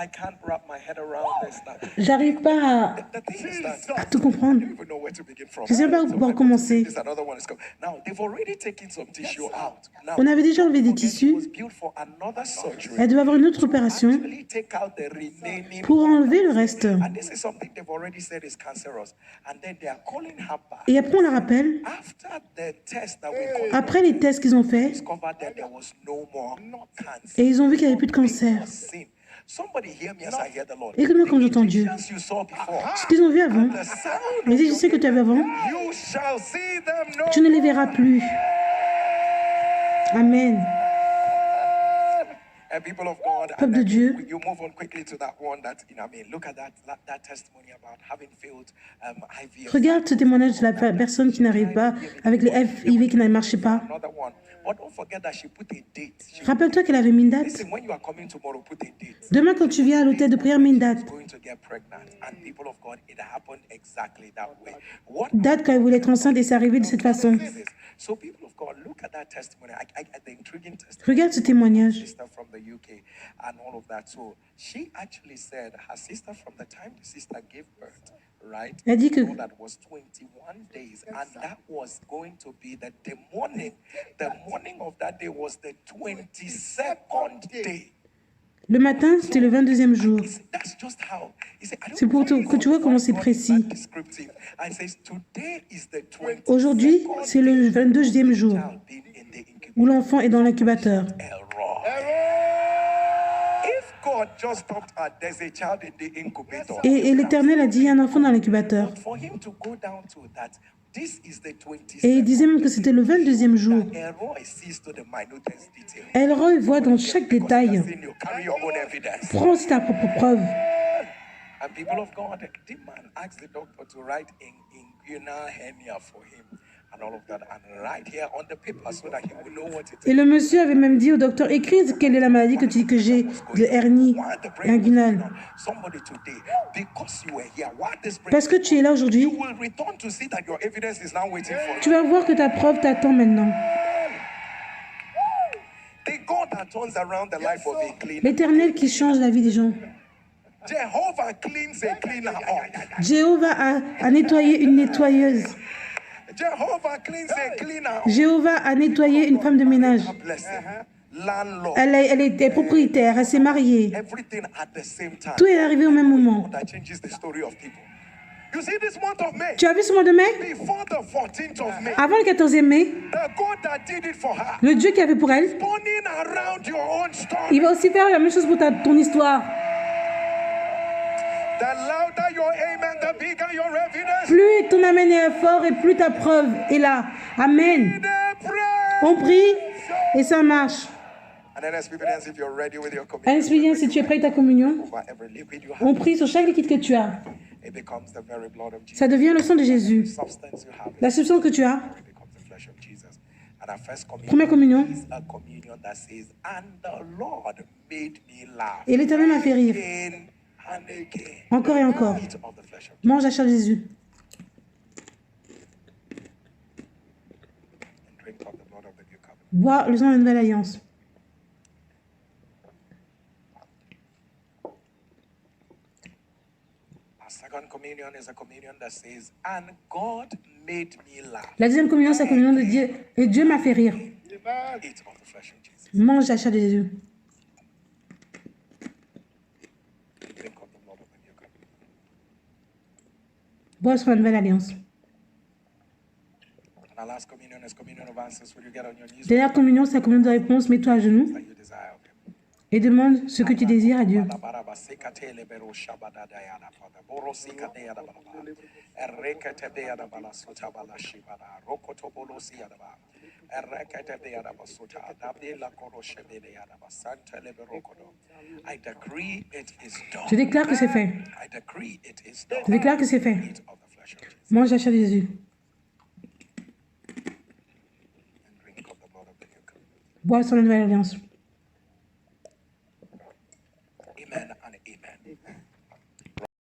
can't wrap my head around this. J'arrive pas The thing is that à tout comprendre. I don't even know where to begin from. Je ne sais pas où pouvoir commencer. This another one is coming. Now they've already taken some tissue out. Now, On avait déjà enlevé des it tissus. was built for another surgery. Elle devait avoir une autre opération Actually take out the remaining. pour enlever le reste. And this is something they've already said is cancerous. And then they are calling her back. Et après, on la rappelle. After the test that we called, Après les tests qu'ils ont faits, discovered that there was no more cancer. et ils ont vu qu'il n'y avait plus de cancer. Sin. Somebody hear me as I hear the Lord. Écoute-moi comme j'entends Dieu. As you saw before, Ce qu'ils ont vu avant, the sound les égyptiens que tu avais avant, you shall see them no tu ne les verras plus. Amen. And people of God, Peuple and de then Dieu. you move on quickly to that one that, you know, I mean, look at that testimony about having failed IVF. Regarde ce témoignage de la personne qui n'arrive pas, avec les FIV qui ne marchaient pas. Another one. But don't forget that she put a date. Rappelle-toi qu'elle avait mis une date. Listen, when you are coming tomorrow, put a date. Demain, quand tu viens à l'hôtel de prière, mets une date. Going to get pregnant. And people of God, it happened exactly that way. What Date quand elle voulait être enceinte et c'est arrivé de cette façon. is this? So people of God, look at that testimony. The intriguing testimony. Regarde ce témoignage. Sister from the UK and all of that. So she actually said her sister, from the time the sister gave birth, right? Elle dit que that was 21 days, and that was going to be the morning. The morning of that day was the 22nd day. le matin, c'était le 22e jour. C'est pour que tu vois comment c'est précis. Aujourd'hui, c'est le 22e jour où l'enfant est dans l'incubateur. Et l'Éternel a dit, il y a un enfant dans l'incubateur. Et il disait même que c'était le 22e jour. Elroy voit dans chaque détail. Prends aussi ta propre preuve. And people of God, the man asked the doctor to write inguinal hernia for him and all of that, and right here on the paper so that he will know what it is. Et le monsieur avait même dit au docteur, écris quelle est la maladie que tu dis que j'ai, de hernie inguinale. Parce que tu es là aujourd'hui, tu vas voir que ta preuve t'attend maintenant. L'Éternel qui change la vie des gens. Jéhovah a nettoyé une nettoyeuse. Jéhovah a nettoyé une femme de ménage. Elle est propriétaire, elle s'est mariée. Tout est arrivé au même moment. Tu as vu ce mois de mai? Avant le 14e mai, le Dieu qui avait pour elle, il va aussi faire la même chose pour ton histoire. Plus ton amen est fort et plus ta preuve est là. Amen. On prie et ça marche. Insuffisamment, si tu es prêt avec ta communion, on prie sur chaque liquide que tu as. Ça devient le sang de Jésus. La substance que tu as. Première communion. Et l'Éternel m'a fait rire. Encore et encore. Mange la chair de Jésus. Bois le sang de la nouvelle alliance. La deuxième communion, c'est la communion de Dieu. Et Dieu m'a fait rire. Mange la chair de Jésus. Bois sur la nouvelle alliance. Dernière communion, c'est la communion de réponse. Mets-toi à genoux et demande ce que tu désires à Dieu. Je déclare que c'est fait. Je déclare que c'est fait. Mange la chair de Jésus. Bois sur la nouvelle alliance.